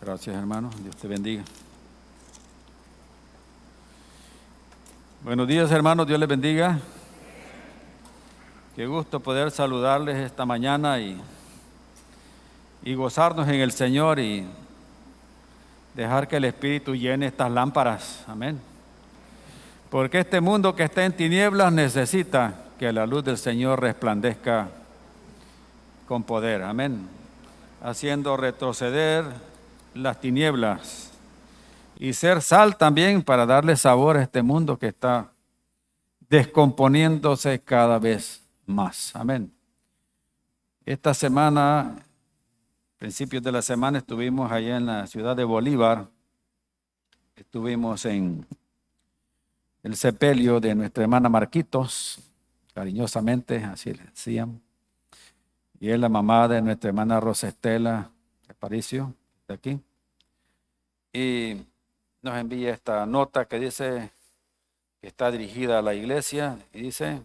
Gracias, hermano. Dios te bendiga. Buenos días, hermanos. Dios les bendiga. Qué gusto poder saludarles esta mañana y gozarnos en el Señor y dejar que el Espíritu llene estas lámparas. Amén. Porque este mundo que está en tinieblas necesita que la luz del Señor resplandezca con poder. Amén. Haciendo retroceder las tinieblas y ser sal también para darle sabor a este mundo que está descomponiéndose cada vez más. Amén. Esta semana, principios de la semana, estuvimos allá en la ciudad de Bolívar. Estuvimos en el sepelio de nuestra hermana Marquitos, cariñosamente, así le decían. Y es la mamá de nuestra hermana Rosa Estela Aparicio, de aquí. Y nos envía esta nota que dice que está dirigida a la iglesia y dice: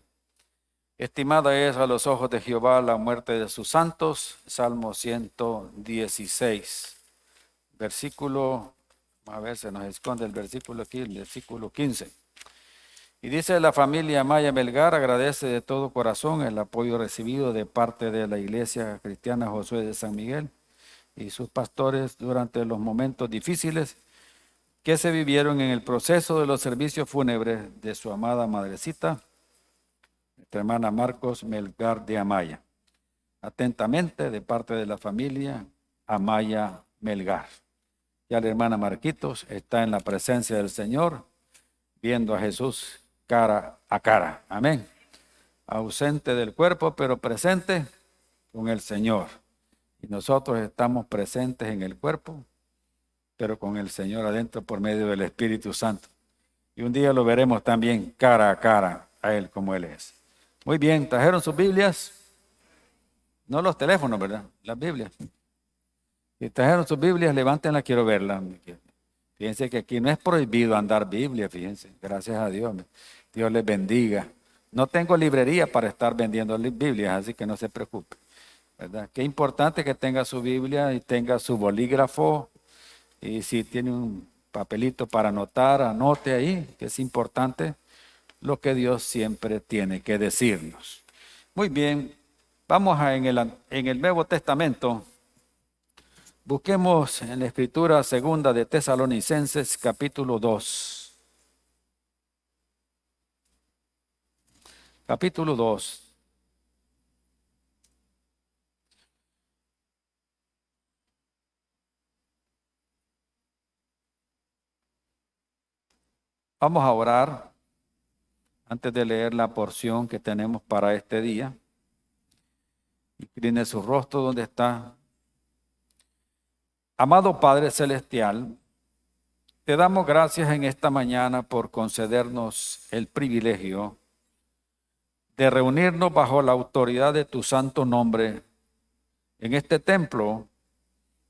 estimada es a los ojos de Jehová la muerte de sus santos. Salmo 116, versículo, a ver, se nos esconde el versículo aquí, el versículo 15. Y dice: la familia Amaya Melgar agradece de todo corazón el apoyo recibido de parte de la Iglesia Cristiana Josué de San Miguel y sus pastores durante los momentos difíciles que se vivieron en el proceso de los servicios fúnebres de su amada madrecita, nuestra hermana Marcos Melgar de Amaya. Atentamente, de parte de la familia Amaya Melgar. Ya la hermana Marquitos está en la presencia del Señor, viendo a Jesús cara a cara. Amén. Ausente del cuerpo, pero presente con el Señor. Y nosotros estamos presentes en el cuerpo, pero con el Señor adentro por medio del Espíritu Santo. Y un día lo veremos también cara a cara a Él como Él es. Muy bien, ¿trajeron sus Biblias? No los teléfonos, ¿verdad? Las Biblias. Si trajeron sus Biblias, levántenla, quiero verla. Fíjense que aquí no es prohibido andar Biblia, fíjense. Gracias a Dios. Dios les bendiga. No tengo librería para estar vendiendo Biblias, así que no se preocupe, ¿verdad? Qué importante que tenga su Biblia y tenga su bolígrafo. Y si tiene un papelito para anotar, anote ahí, que es importante lo que Dios siempre tiene que decirnos. Muy bien, vamos en el Nuevo Testamento. Busquemos en la Escritura segunda de Tesalonicenses, capítulo 2. Capítulo 2. Vamos a orar antes de leer la porción que tenemos para este día. Incline su rostro donde está. Amado Padre Celestial, te damos gracias en esta mañana por concedernos el privilegio de reunirnos bajo la autoridad de tu santo nombre en este templo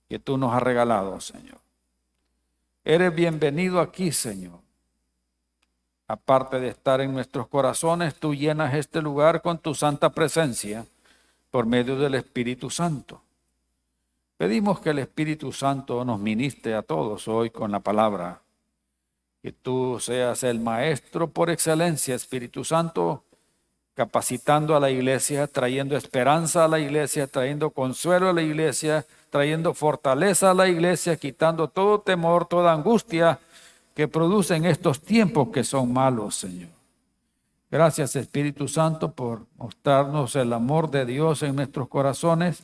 que tú nos has regalado, Señor. Eres bienvenido aquí, Señor. Aparte de estar en nuestros corazones, tú llenas este lugar con tu santa presencia por medio del Espíritu Santo. Pedimos que el Espíritu Santo nos ministre a todos hoy con la palabra. Que tú seas el maestro por excelencia, Espíritu Santo, capacitando a la iglesia, trayendo esperanza a la iglesia, trayendo consuelo a la iglesia, trayendo fortaleza a la iglesia, quitando todo temor, toda angustia que producen estos tiempos que son malos, Señor. Gracias, Espíritu Santo, por mostrarnos el amor de Dios en nuestros corazones.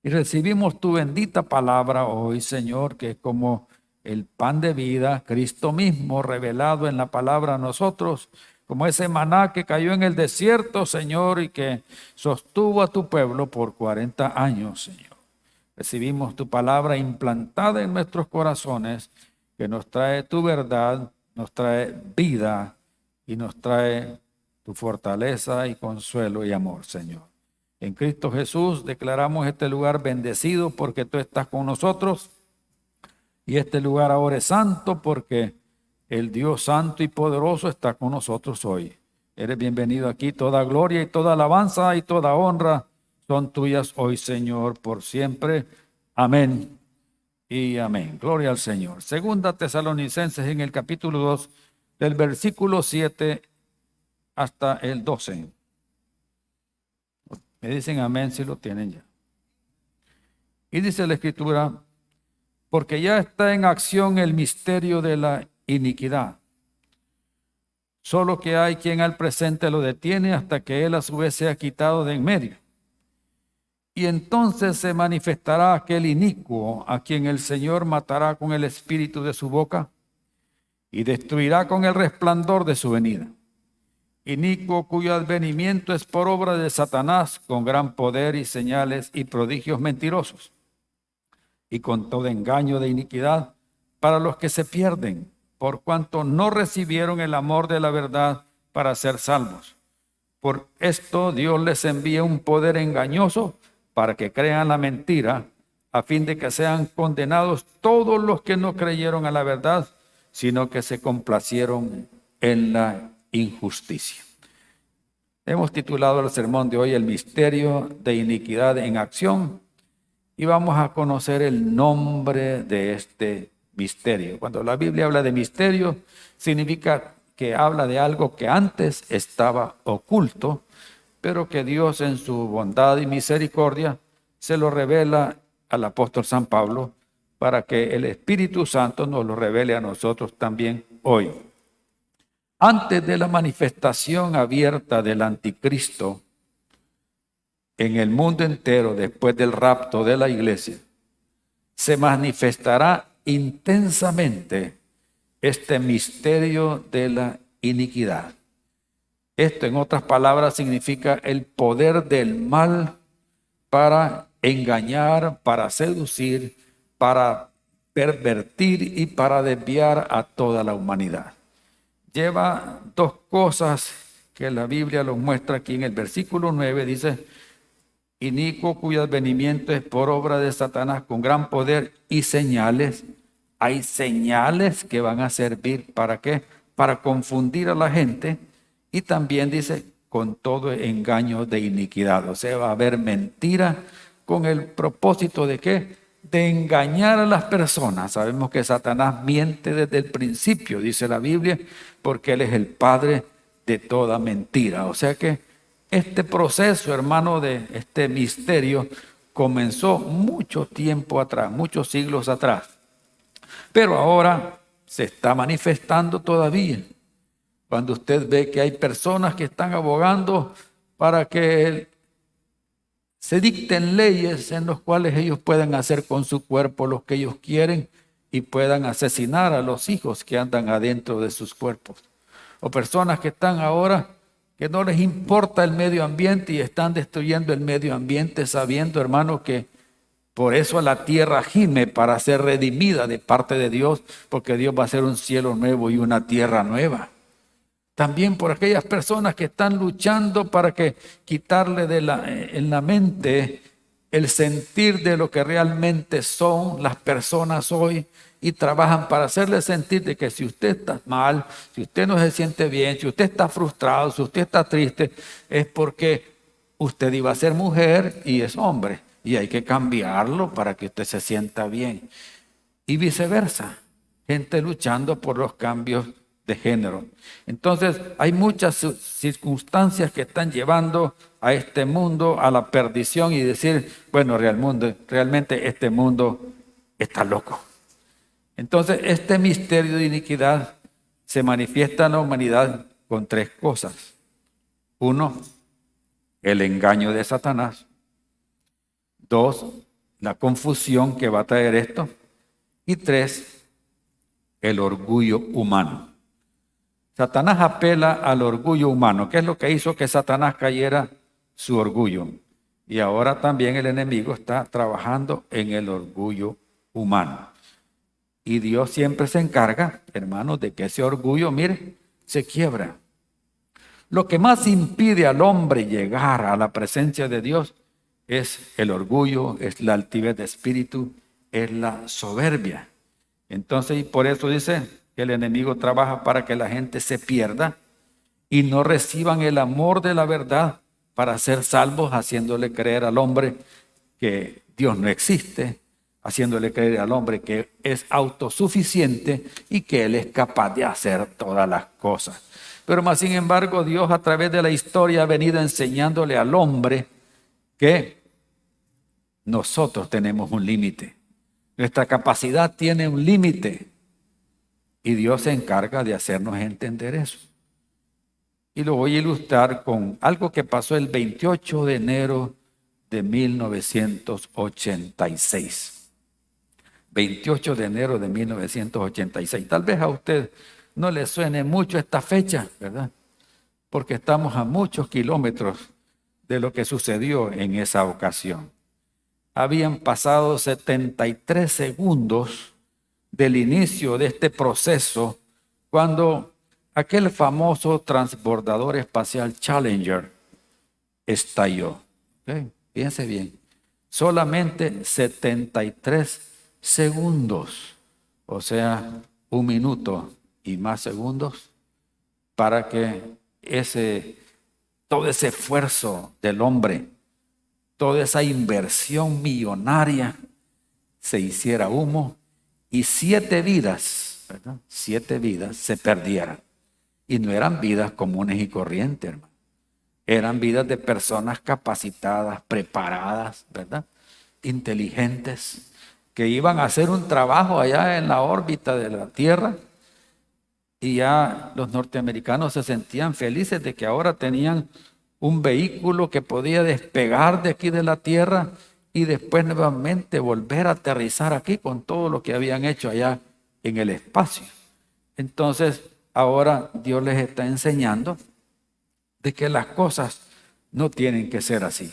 Y recibimos tu bendita palabra hoy, Señor, que es como el pan de vida, Cristo mismo revelado en la palabra a nosotros, como ese maná que cayó en el desierto, Señor, y que sostuvo a tu pueblo por 40 años, Señor. Recibimos tu palabra implantada en nuestros corazones, que nos trae tu verdad, nos trae vida y nos trae tu fortaleza y consuelo y amor, Señor. En Cristo Jesús declaramos este lugar bendecido porque tú estás con nosotros, y este lugar ahora es santo porque el Dios santo y poderoso está con nosotros hoy. Eres bienvenido aquí. Toda gloria y toda alabanza y toda honra son tuyas hoy, Señor, por siempre. Amén y amén. Gloria al Señor. Segunda Tesalonicenses en el capítulo 2, del versículo 7 hasta el 12. Me dicen amén si lo tienen ya. Y dice la Escritura, porque ya está en acción el misterio de la iniquidad. Solo que hay quien al presente lo detiene hasta que él a su vez sea quitado de en medio. Y entonces se manifestará aquel inicuo a quien el Señor matará con el espíritu de su boca y destruirá con el resplandor de su venida. Inicuo cuyo advenimiento es por obra de Satanás con gran poder y señales y prodigios mentirosos y con todo engaño de iniquidad para los que se pierden, por cuanto no recibieron el amor de la verdad para ser salvos. Por esto Dios les envía un poder engañoso para que crean la mentira, a fin de que sean condenados todos los que no creyeron a la verdad, sino que se complacieron en la injusticia. Hemos titulado el sermón de hoy El misterio de iniquidad en acción y vamos a conocer el nombre de este misterio. Cuando la Biblia habla de misterio, significa que habla de algo que antes estaba oculto, pero que Dios en su bondad y misericordia se lo revela al apóstol San Pablo para que el Espíritu Santo nos lo revele a nosotros también hoy. Antes de la manifestación abierta del anticristo en el mundo entero, después del rapto de la iglesia, se manifestará intensamente este misterio de la iniquidad. Esto, en otras palabras, significa el poder del mal para engañar, para seducir, para pervertir y para desviar a toda la humanidad. Lleva dos cosas que la Biblia nos muestra aquí en el versículo 9, dice, inicuo cuyo advenimiento es por obra de Satanás con gran poder y señales. Hay señales que van a servir ¿para qué? Para confundir a la gente, y también dice con todo engaño de iniquidad. O sea, va a haber mentira con el propósito de ¿qué? De engañar a las personas. Sabemos que Satanás miente desde el principio, dice la Biblia, porque él es el padre de toda mentira. O sea que este proceso, hermano, de este misterio comenzó mucho tiempo atrás, muchos siglos atrás. Pero ahora se está manifestando todavía. Cuando usted ve que hay personas que están abogando para que se dicten leyes en las cuales ellos puedan hacer con su cuerpo lo que ellos quieren y puedan asesinar a los hijos que andan adentro de sus cuerpos. O personas que están ahora que no les importa el medio ambiente y están destruyendo el medio ambiente sabiendo, hermano, que por eso la tierra gime para ser redimida de parte de Dios, porque Dios va a hacer un cielo nuevo y una tierra nueva. También por aquellas personas que están luchando para que quitarle en la mente el sentir de lo que realmente son las personas hoy y trabajan para hacerle sentir de que si usted está mal, si usted no se siente bien, si usted está frustrado, si usted está triste, es porque usted iba a ser mujer y es hombre y hay que cambiarlo para que usted se sienta bien. Y viceversa, gente luchando por los cambios de género. Entonces hay muchas circunstancias que están llevando a este mundo a la perdición y decir, bueno, realmente este mundo está loco. Entonces este misterio de iniquidad se manifiesta en la humanidad con tres cosas. Uno, el engaño de Satanás. Dos, la confusión que va a traer esto. Y tres, el orgullo humano. Satanás apela al orgullo humano. ¿Qué es lo que hizo que Satanás cayera? Su orgullo. Y ahora también el enemigo está trabajando en el orgullo humano. Y Dios siempre se encarga, hermanos, de que ese orgullo, mire, se quiebra. Lo que más impide al hombre llegar a la presencia de Dios es el orgullo, es la altivez de espíritu, es la soberbia. Entonces, y por eso dice que el enemigo trabaja para que la gente se pierda y no reciban el amor de la verdad para ser salvos, haciéndole creer al hombre que Dios no existe, haciéndole creer al hombre que es autosuficiente y que él es capaz de hacer todas las cosas. Pero más sin embargo, Dios a través de la historia ha venido enseñándole al hombre que nosotros tenemos un límite. Nuestra capacidad tiene un límite y Dios se encarga de hacernos entender eso. Y lo voy a ilustrar con algo que pasó el 28 de enero de 1986. 28 de enero de 1986. Tal vez a usted no le suene mucho esta fecha, ¿verdad? Porque estamos a muchos kilómetros de lo que sucedió en esa ocasión. Habían pasado 73 segundos del inicio de este proceso cuando aquel famoso transbordador espacial Challenger estalló. ¿Okay? Fíjense bien, solamente 73 segundos, o sea, 1 minuto y más segundos para que todo ese esfuerzo del hombre, toda esa inversión millonaria se hiciera humo y 7 vidas, ¿verdad? 7 vidas se perdieran. Y no eran vidas comunes y corrientes, hermano. Eran vidas de personas capacitadas, preparadas, ¿verdad? Inteligentes, que iban a hacer un trabajo allá en la órbita de la Tierra. Y ya los norteamericanos se sentían felices de que ahora tenían un vehículo que podía despegar de aquí de la Tierra y después nuevamente volver a aterrizar aquí con todo lo que habían hecho allá en el espacio. Entonces, ahora Dios les está enseñando de que las cosas no tienen que ser así,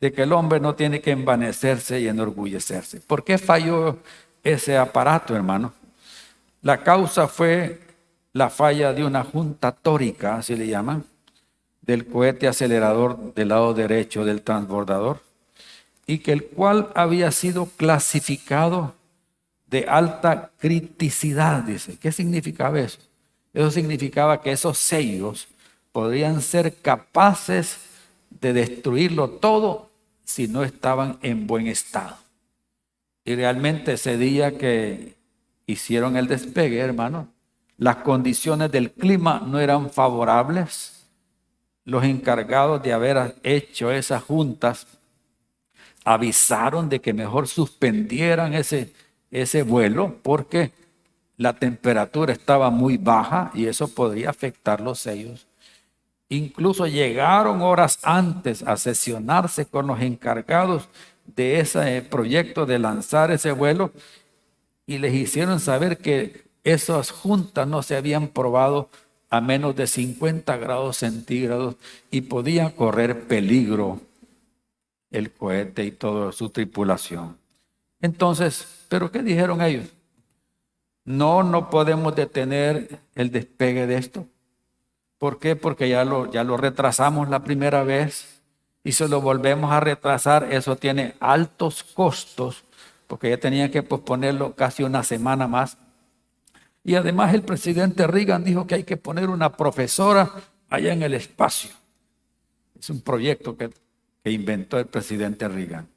de que el hombre no tiene que envanecerse y enorgullecerse. ¿Por qué falló ese aparato, hermano? La causa fue la falla de una junta tórica, así le llaman, del cohete acelerador del lado derecho del transbordador, y que el cual había sido clasificado de alta criticidad, dice. ¿Qué significaba eso? Eso significaba que esos sellos podrían ser capaces de destruirlo todo si no estaban en buen estado. Y realmente ese día que hicieron el despegue, hermano, las condiciones del clima no eran favorables. Los encargados de haber hecho esas juntas avisaron de que mejor suspendieran ese vuelo porque la temperatura estaba muy baja y eso podría afectar los sellos. Incluso llegaron horas antes a sesionarse con los encargados de ese proyecto de lanzar ese vuelo y les hicieron saber que esas juntas no se habían probado a menos de 50 grados centígrados y podían correr peligro el cohete y toda su tripulación. Entonces, ¿pero qué dijeron ellos? No podemos detener el despegue de esto. ¿Por qué? Porque ya lo retrasamos la primera vez y si lo volvemos a retrasar, eso tiene altos costos, porque ya tenían que posponerlo casi una semana más. Y además el presidente Reagan dijo que hay que poner una profesora allá en el espacio. Es un proyecto que inventó el presidente Reagan.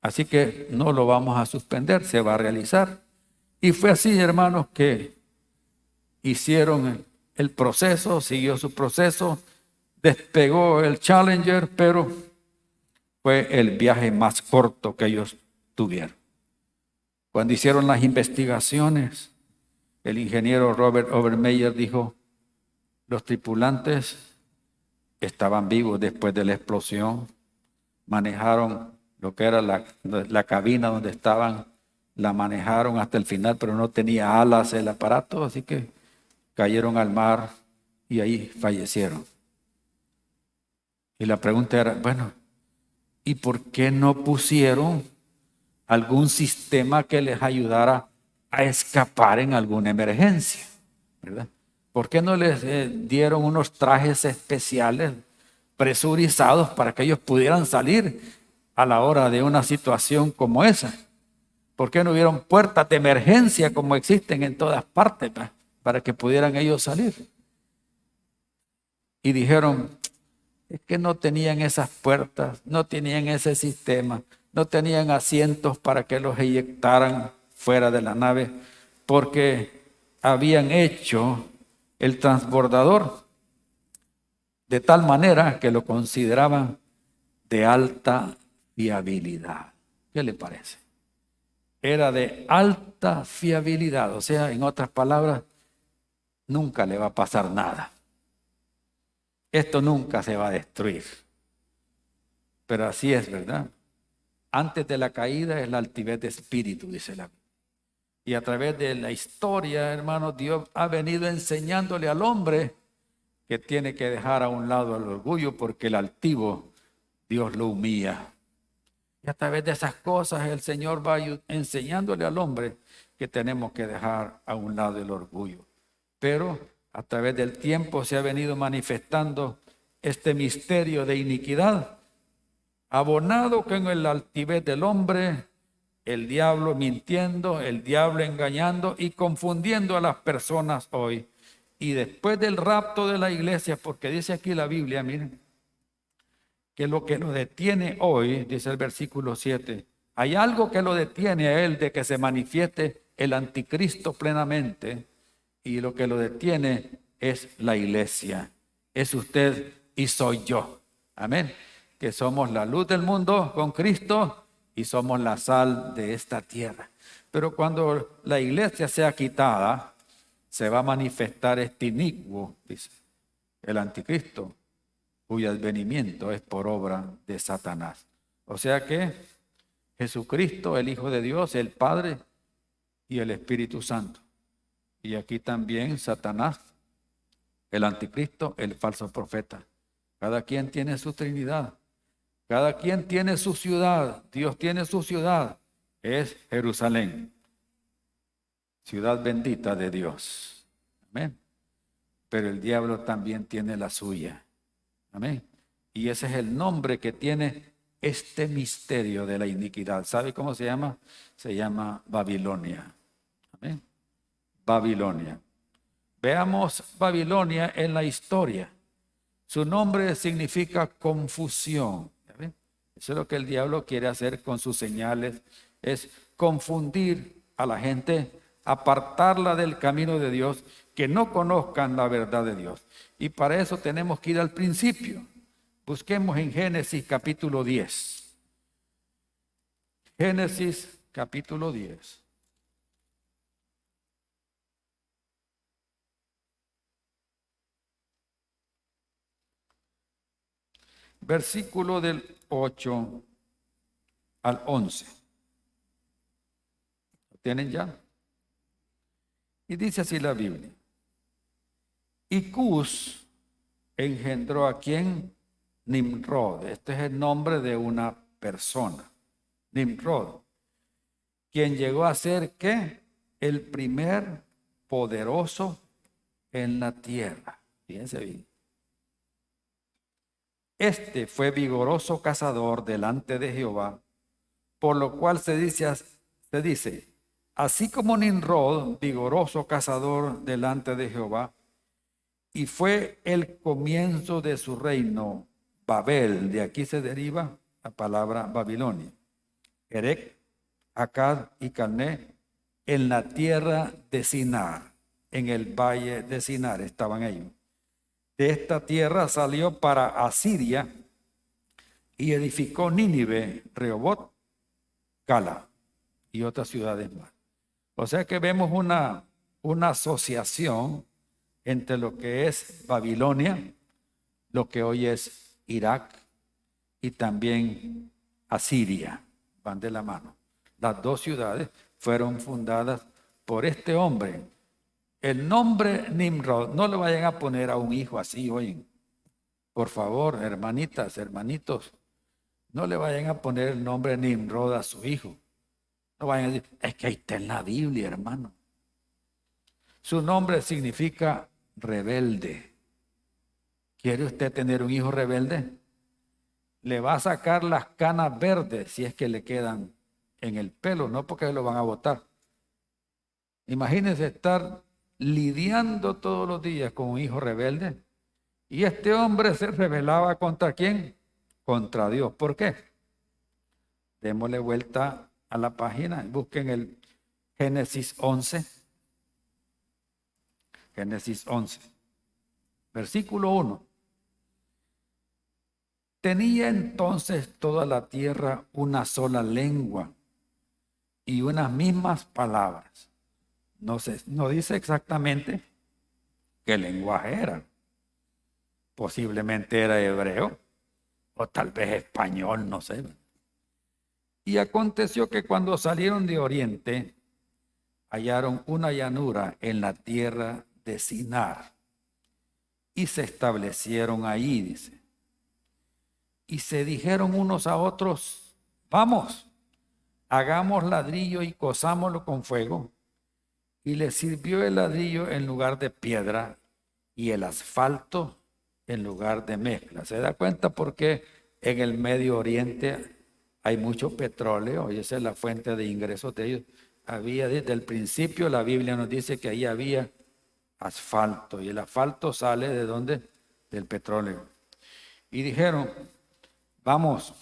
Así que no lo vamos a suspender, se va a realizar. Y fue así, hermanos, que hicieron el proceso, siguió su proceso, despegó el Challenger, pero fue el viaje más corto que ellos tuvieron. Cuando hicieron las investigaciones, el ingeniero Robert Obermeyer dijo, los tripulantes estaban vivos después de la explosión, manejaron lo que era la cabina donde estaban, la manejaron hasta el final, pero no tenía alas el aparato, así que cayeron al mar y ahí fallecieron. Y la pregunta era, bueno, ¿y por qué no pusieron algún sistema que les ayudara a escapar en alguna emergencia? ¿Verdad? ¿Por qué no les dieron unos trajes especiales presurizados para que ellos pudieran salir a la hora de una situación como esa? ¿Por qué no hubieron puertas de emergencia como existen en todas partes para que pudieran ellos salir? Y dijeron, es que no tenían esas puertas, no tenían ese sistema, no tenían asientos para que los eyectaran fuera de la nave, porque habían hecho el transbordador de tal manera que lo consideraban de alta fiabilidad. ¿Qué le parece? Era de alta fiabilidad, o sea, en otras palabras, nunca le va a pasar nada. Esto nunca se va a destruir. Pero así es, ¿verdad? Antes de la caída es la altivez de espíritu, dice la Biblia. Y a través de la historia, hermanos, Dios ha venido enseñándole al hombre que tiene que dejar a un lado el orgullo, porque el altivo Dios lo humilla. Y a través de esas cosas el Señor va enseñándole al hombre que tenemos que dejar a un lado el orgullo. Pero a través del tiempo se ha venido manifestando este misterio de iniquidad, abonado con el altivez del hombre, el diablo mintiendo, el diablo engañando y confundiendo a las personas hoy. Y después del rapto de la iglesia, porque dice aquí la Biblia, miren, que lo que lo detiene hoy, dice el versículo 7, hay algo que lo detiene a él de que se manifieste el anticristo plenamente, y lo que lo detiene es la iglesia, es usted y soy yo. Amén. Que somos la luz del mundo con Cristo y somos la sal de esta tierra. Pero cuando la iglesia sea quitada, se va a manifestar este inicuo, dice, el anticristo, cuyo advenimiento es por obra de Satanás. O sea que Jesucristo, el Hijo de Dios, el Padre y el Espíritu Santo. Y aquí también Satanás, el anticristo, el falso profeta. Cada quien tiene su trinidad. Cada quien tiene su ciudad. Dios tiene su ciudad. Es Jerusalén. Ciudad bendita de Dios. Amén. Pero el diablo también tiene la suya. Amén. Y ese es el nombre que tiene este misterio de la iniquidad. ¿Sabe cómo se llama? Se llama Babilonia. Amén. Babilonia. Veamos Babilonia en la historia. Su nombre significa confusión. ¿Amén? Eso es lo que el diablo quiere hacer con sus señales, es confundir a la gente, apartarla del camino de Dios, que no conozcan la verdad de Dios. Y para eso tenemos que ir al principio. Busquemos en Génesis capítulo 10. Génesis capítulo 10. Versículo del 8 al 11. ¿Lo tienen ya? Y dice así la Biblia. Y Cus engendró a quien? Nimrod. Este es el nombre de una persona. Nimrod. Quien llegó a ser ¿qué? El primer poderoso en la tierra. Fíjense bien. Este fue vigoroso cazador delante de Jehová, por lo cual se dice, así como Nimrod, vigoroso cazador delante de Jehová, y fue el comienzo de su reino, Babel, de aquí se deriva la palabra Babilonia. Erec, Akkad y Calné, en la tierra de Sinar, en el valle de Sinar estaban ellos. De esta tierra salió para Asiria y edificó Nínive, Rehobot, Cala y otras ciudades más. O sea que vemos una asociación entre lo que es Babilonia, lo que hoy es Irak y también Asiria, van de la mano. Las dos ciudades fueron fundadas por este hombre. El nombre Nimrod, no le vayan a poner a un hijo así hoy. Por favor, hermanitas, hermanitos, no le vayan a poner el nombre Nimrod a su hijo. No vayan a decir, es que ahí está en la Biblia, hermano. Su nombre significa rebelde. ¿Quiere usted tener un hijo rebelde? Le va a sacar las canas verdes si es que le quedan en el pelo, no porque lo van a botar. Imagínense estar lidiando todos los días con un hijo rebelde. Y este hombre se rebelaba ¿contra quién? Contra Dios. ¿Por qué? Démosle vuelta a la página, busquen el Génesis 11. Génesis 11, versículo 1. Tenía entonces toda la tierra una sola lengua y unas mismas palabras. No dice exactamente qué lenguaje era. Posiblemente era hebreo o tal vez español, no sé. Y aconteció que cuando salieron de oriente, hallaron una llanura en la tierra de Sinar y se establecieron ahí, dice. Y se dijeron unos a otros, vamos, hagamos ladrillo y cozámoslo con fuego. Y les sirvió el ladrillo en lugar de piedra y el asfalto en lugar de mezcla. ¿Se da cuenta por qué en el Medio Oriente hay mucho petróleo? Y esa es la fuente de ingresos de ellos. Había desde el principio, la Biblia nos dice que ahí había asfalto. Y el asfalto sale ¿de dónde? Del petróleo. Y dijeron, vamos,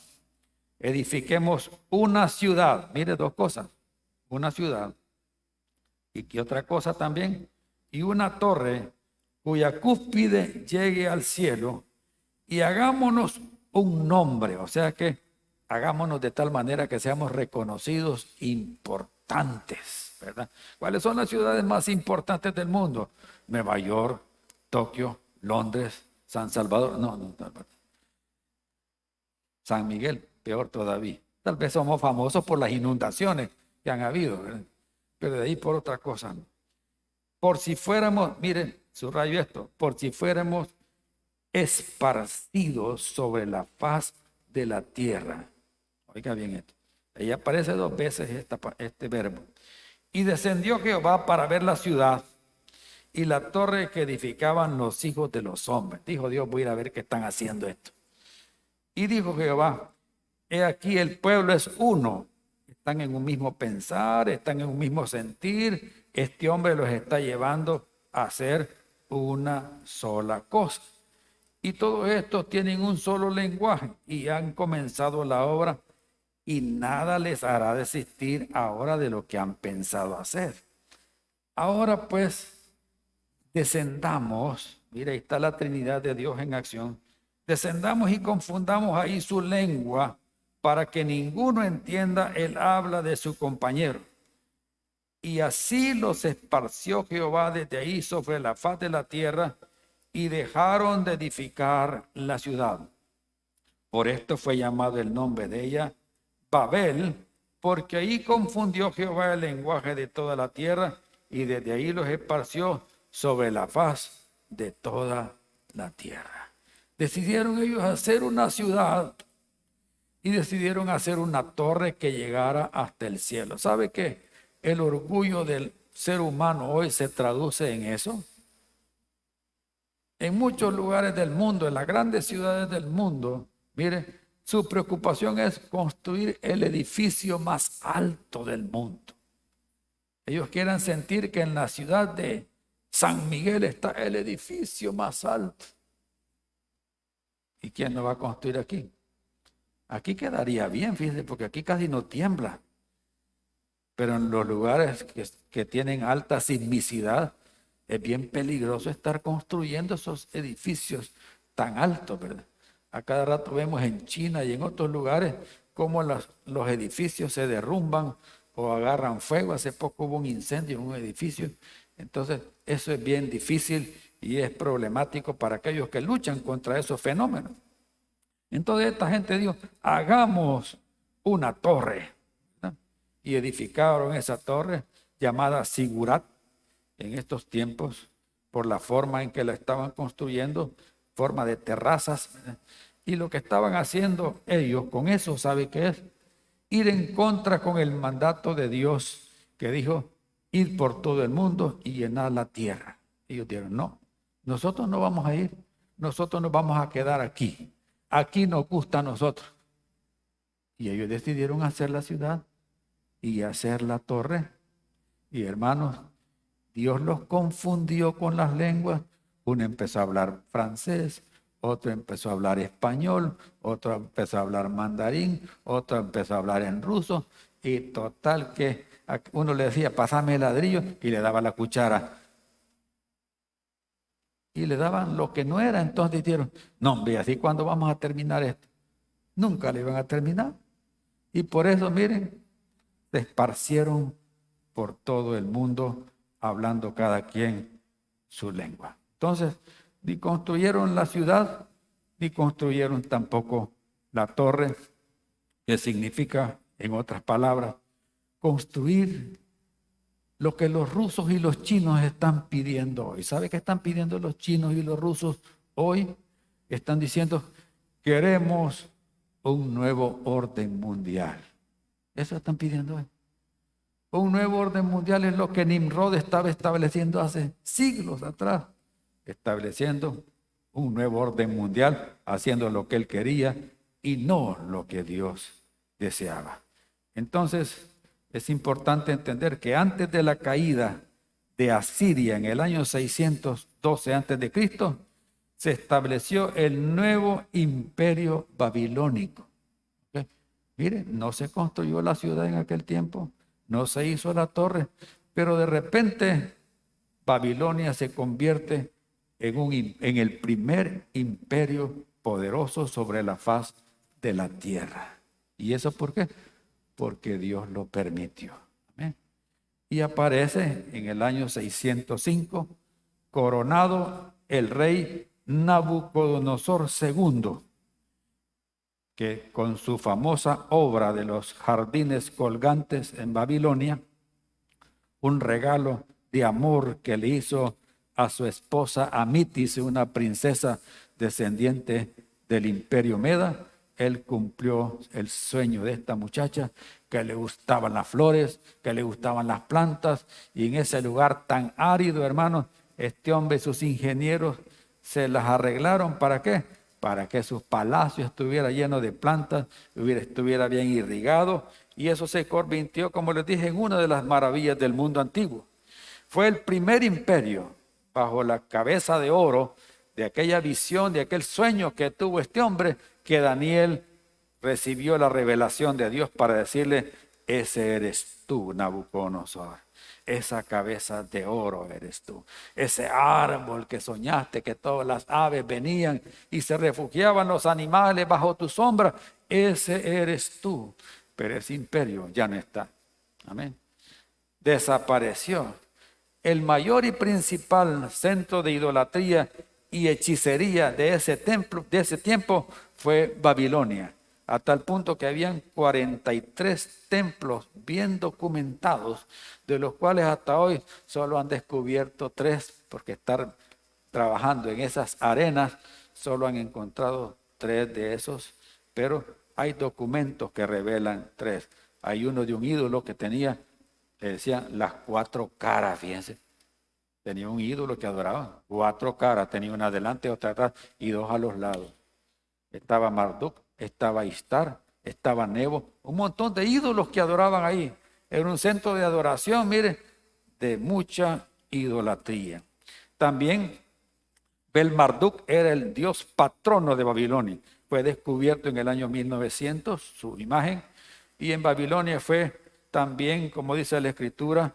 edifiquemos una ciudad. Mire, dos cosas. Una ciudad. ¿Y qué otra cosa también? Y una torre cuya cúspide llegue al cielo y hagámonos un nombre. O sea que hagámonos de tal manera que seamos reconocidos importantes, ¿verdad? ¿Cuáles son las ciudades más importantes del mundo? Nueva York, Tokio, Londres, San Salvador. No. San Miguel, peor todavía. Tal vez somos famosos por las inundaciones que han habido, ¿verdad? Pero de ahí por otra cosa. Por si fuéramos, miren, subrayo esto, por si fuéramos esparcidos sobre la faz de la tierra. Oiga bien esto. Ahí aparece dos veces este verbo. Y descendió Jehová para ver la ciudad y la torre que edificaban los hijos de los hombres. Dijo Dios, voy a ir a ver qué están haciendo esto. Y dijo Jehová, he aquí el pueblo es uno. Están en un mismo pensar, están en un mismo sentir. Este hombre los está llevando a hacer una sola cosa. Y todos estos tienen un solo lenguaje y han comenzado la obra y nada les hará desistir ahora de lo que han pensado hacer. Ahora pues descendamos, mira, ahí está la Trinidad de Dios en acción. Descendamos y confundamos ahí su lengua para que ninguno entienda el habla de su compañero. Y así los esparció Jehová desde ahí sobre la faz de la tierra y dejaron de edificar la ciudad. Por esto fue llamado el nombre de ella Babel, porque ahí confundió Jehová el lenguaje de toda la tierra y desde ahí los esparció sobre la faz de toda la tierra. Decidieron ellos hacer una ciudad y decidieron hacer una torre que llegara hasta el cielo. ¿Sabe qué? El orgullo del ser humano hoy se traduce en eso. En muchos lugares del mundo, en las grandes ciudades del mundo, mire, su preocupación es construir el edificio más alto del mundo. Ellos quieren sentir que en la ciudad de San Miguel está el edificio más alto. ¿Y quién lo va a construir aquí? Aquí quedaría bien, fíjense, porque aquí casi no tiembla. Pero en los lugares que tienen alta sismicidad, es bien peligroso estar construyendo esos edificios tan altos, ¿verdad? A cada rato vemos en China y en otros lugares cómo los edificios se derrumban o agarran fuego. Hace poco hubo un incendio en un edificio. Entonces, eso es bien difícil y es problemático para aquellos que luchan contra esos fenómenos. Entonces, esta gente dijo, hagamos una torre, ¿verdad? Y edificaron esa torre llamada Sigurat en estos tiempos, por la forma en que la estaban construyendo, forma de terrazas, ¿verdad? Y lo que estaban haciendo ellos con eso, ¿sabe qué es? Ir en contra con el mandato de Dios que dijo, ir por todo el mundo y llenar la tierra. Ellos dijeron, no, nosotros no vamos a ir, nosotros nos vamos a quedar aquí. Aquí nos gusta a nosotros. Y ellos decidieron hacer la ciudad y hacer la torre. Y hermanos, Dios los confundió con las lenguas. Uno empezó a hablar francés, otro empezó a hablar español, otro empezó a hablar mandarín, otro empezó a hablar en ruso, y total que uno le decía, pásame el ladrillo, y le daba la cuchara. Y le daban lo que no era, entonces dijeron, no hombre, así cuándo vamos a terminar esto. Nunca le iban a terminar. Y por eso, miren, se esparcieron por todo el mundo, hablando cada quien su lengua. Entonces, ni construyeron la ciudad, ni construyeron tampoco la torre, que significa, en otras palabras, construir lo que los rusos y los chinos están pidiendo hoy. ¿Sabe qué están pidiendo los chinos y los rusos hoy? Están diciendo, queremos un nuevo orden mundial. Eso están pidiendo hoy. Un nuevo orden mundial es lo que Nimrod estaba estableciendo hace siglos atrás, estableciendo un nuevo orden mundial, haciendo lo que él quería y no lo que Dios deseaba. Entonces, es importante entender que antes de la caída de Asiria en el año 612 a.C., se estableció el nuevo imperio babilónico. ¿Okay? Mire, no se construyó la ciudad en aquel tiempo, no se hizo la torre, pero de repente Babilonia se convierte en el primer imperio poderoso sobre la faz de la tierra. ¿Y eso por qué? Porque Dios lo permitió. ¿Amén? Y aparece en el año 605, coronado el rey Nabucodonosor II, que con su famosa obra de los jardines colgantes en Babilonia, un regalo de amor que le hizo a su esposa Amitis, una princesa descendiente del imperio Meda, él cumplió el sueño de esta muchacha, que le gustaban las flores, que le gustaban las plantas, y en ese lugar tan árido, hermanos, este hombre y sus ingenieros se las arreglaron. ¿Para qué? Para que su palacio estuviera lleno de plantas, estuviera bien irrigado, y eso se convirtió, como les dije, en una de las maravillas del mundo antiguo. Fue el primer imperio bajo la cabeza de oro de aquella visión, de aquel sueño que tuvo este hombre, que Daniel recibió la revelación de Dios para decirle, ese eres tú, Nabucodonosor. Esa cabeza de oro eres tú. Ese árbol que soñaste, que todas las aves venían y se refugiaban los animales bajo tu sombra, ese eres tú. Pero ese imperio ya no está. Amén. Desapareció. El mayor y principal centro de idolatría y hechicería de ese tiempo fue Babilonia, a tal punto que habían 43 templos bien documentados, de los cuales hasta hoy solo han descubierto 3, porque estar trabajando en esas arenas, solo han encontrado 3 de esos, pero hay documentos que revelan 3. Hay uno de un ídolo que tenía, le decían las 4 caras, fíjense. Tenía un ídolo que adoraba, 4 caras, tenía una adelante, otra atrás y 2 a los lados. Estaba Marduk, estaba Istar, estaba Nebo, un montón de ídolos que adoraban ahí. Era un centro de adoración, mire, de mucha idolatría. También Bel-Marduk era el dios patrono de Babilonia. Fue descubierto en el año 1900, su imagen, y en Babilonia fue también, como dice la Escritura,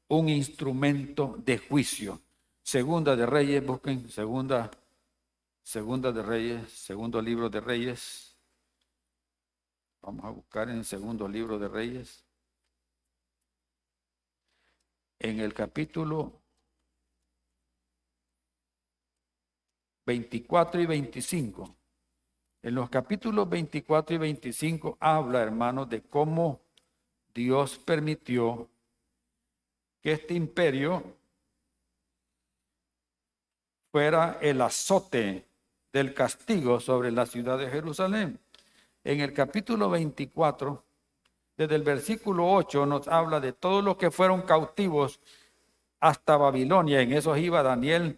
un instrumento de juicio. Segunda de Reyes, busquen Segunda de Reyes, segundo libro de Reyes. Vamos a buscar en el segundo libro de Reyes. En el capítulo 24 y 25. En los capítulos 24 y 25 habla, hermanos, de cómo Dios permitió que este imperio fuera el azote del castigo sobre la ciudad de Jerusalén. En el capítulo 24, desde el versículo 8, nos habla de todos los que fueron cautivos hasta Babilonia. En esos iba Daniel,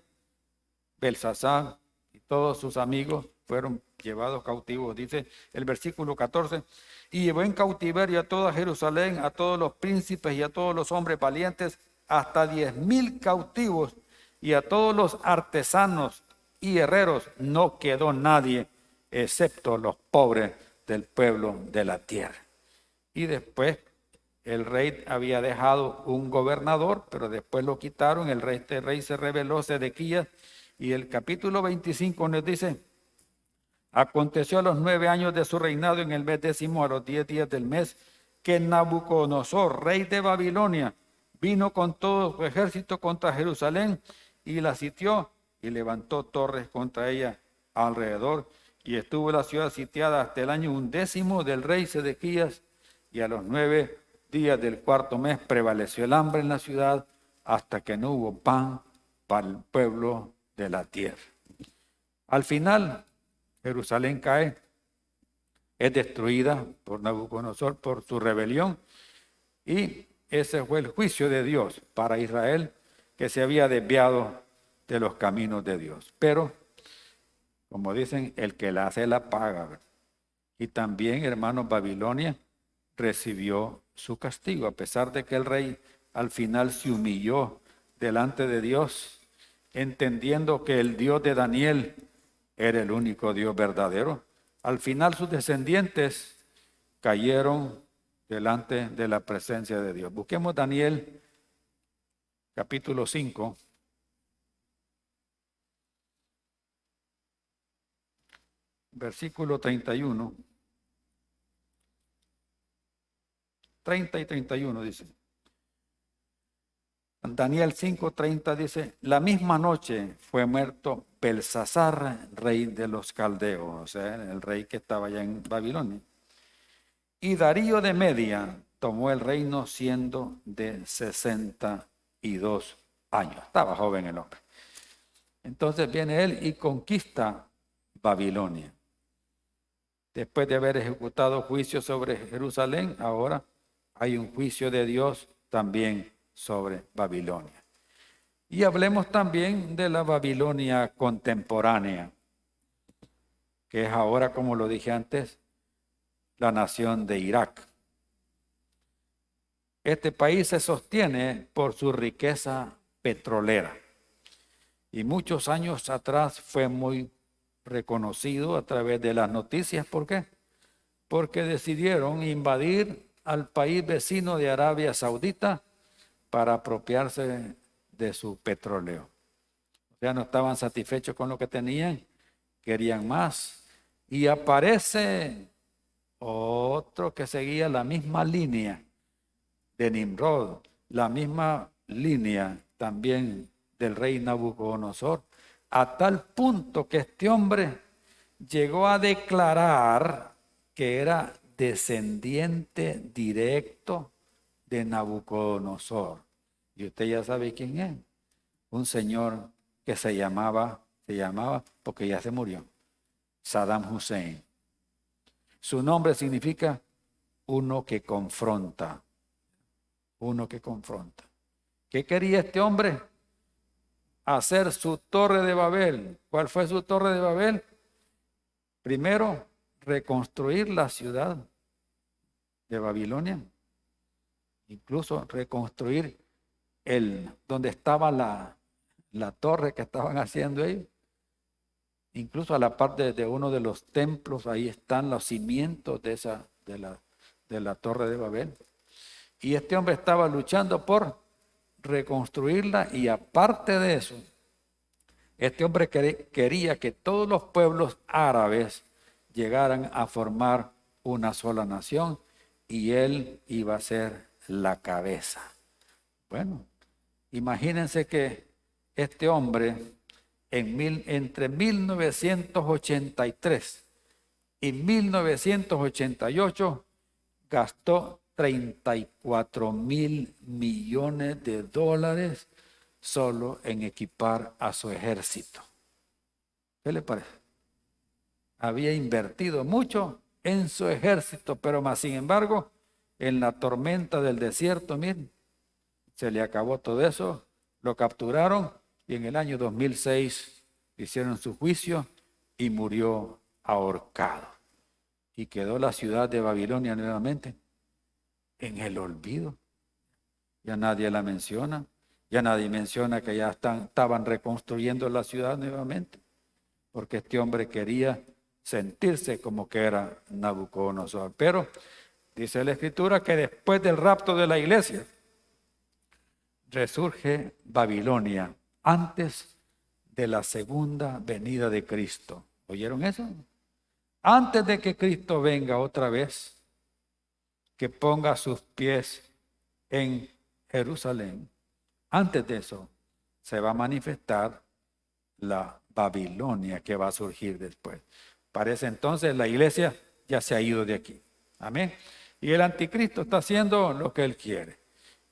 Belsasar y todos sus amigos fueron llevados cautivos. Dice el versículo 14, y llevó en cautiverio a toda Jerusalén, a todos los príncipes y a todos los hombres valientes, hasta 10,000 cautivos, y a todos los artesanos y herreros, no quedó nadie excepto los pobres del pueblo de la tierra. Y después el rey había dejado un gobernador, pero después lo quitaron. Este rey se rebeló, Sedequías, y el capítulo 25 nos dice: aconteció a los 9 años de su reinado, en el mes 10º, a los 10 días del mes, que Nabucodonosor, rey de Babilonia, vino con todo su ejército contra Jerusalén y la sitió y levantó torres contra ella alrededor. Y estuvo la ciudad sitiada hasta el año 11 del rey Sedequías, y a los 9 días del cuarto mes prevaleció el hambre en la ciudad hasta que no hubo pan para el pueblo de la tierra. Al final, Jerusalén cae, es destruida por Nabucodonosor por su rebelión, y ese fue el juicio de Dios para Israel, que se había desviado de los caminos de Dios. Pero, como dicen, el que la hace la paga. Y también, hermanos, Babilonia recibió su castigo, a pesar de que el rey al final se humilló delante de Dios, entendiendo que el Dios de Daniel era el único Dios verdadero. Al final sus descendientes cayeron delante de la presencia de Dios. Busquemos Daniel capítulo 5. Versículo 31. 30 y 31 dice. Daniel 5:30 dice: la misma noche fue muerto Belsasar, rey de los caldeos, o sea, el rey que estaba allá en Babilonia. Y Darío de Media tomó el reino siendo de 62 años. Estaba joven el hombre. Entonces viene él y conquista Babilonia. Después de haber ejecutado juicio sobre Jerusalén, ahora hay un juicio de Dios también sobre Babilonia. Y hablemos también de la Babilonia contemporánea, que es ahora, como lo dije antes, la nación de Irak. Este país se sostiene por su riqueza petrolera, y muchos años atrás fue muy reconocido a través de las noticias. ¿Por qué? Porque decidieron invadir al país vecino de Arabia Saudita para apropiarse de su petróleo. O sea, no estaban satisfechos con lo que tenían, querían más. Y aparece otro que seguía la misma línea de Nimrod, la misma línea también del rey Nabucodonosor, a tal punto que este hombre llegó a declarar que era descendiente directo de Nabucodonosor. Y usted ya sabe quién es. Un señor que se llamaba porque ya se murió, Saddam Hussein. Su nombre significa uno que confronta. Uno que confronta. ¿Qué quería este hombre? Hacer su torre de Babel. ¿Cuál fue su torre de Babel? Primero, reconstruir la ciudad de Babilonia. Incluso reconstruir donde estaba la torre que estaban haciendo ellos. Incluso a la parte de uno de los templos, ahí están los cimientos de la torre de Babel. Y este hombre estaba luchando por reconstruirla, y aparte de eso, este hombre quería que todos los pueblos árabes llegaran a formar una sola nación, y él iba a ser la cabeza. Bueno, imagínense que este hombre entre 1983 y 1988 gastó 34,000 millones de dólares solo en equipar a su ejército. ¿Qué le parece? Había invertido mucho en su ejército, pero más sin embargo, en la tormenta del desierto, miren, se le acabó todo eso, lo capturaron, y en el año 2006 hicieron su juicio y murió ahorcado. Y quedó la ciudad de Babilonia nuevamente en el olvido. Ya nadie la menciona. Ya nadie menciona que ya estaban reconstruyendo la ciudad nuevamente. porque este hombre quería sentirse como que era Nabucodonosor. Pero dice la Escritura que después del rapto de la iglesia, resurge Babilonia antes de la segunda venida de Cristo. ¿Oyeron eso? Antes de que Cristo venga otra vez, que ponga sus pies en Jerusalén, antes de eso se va a manifestar la Babilonia que va a surgir después. Parece entonces la iglesia ya se ha ido de aquí. Amén. Y el anticristo está haciendo lo que él quiere.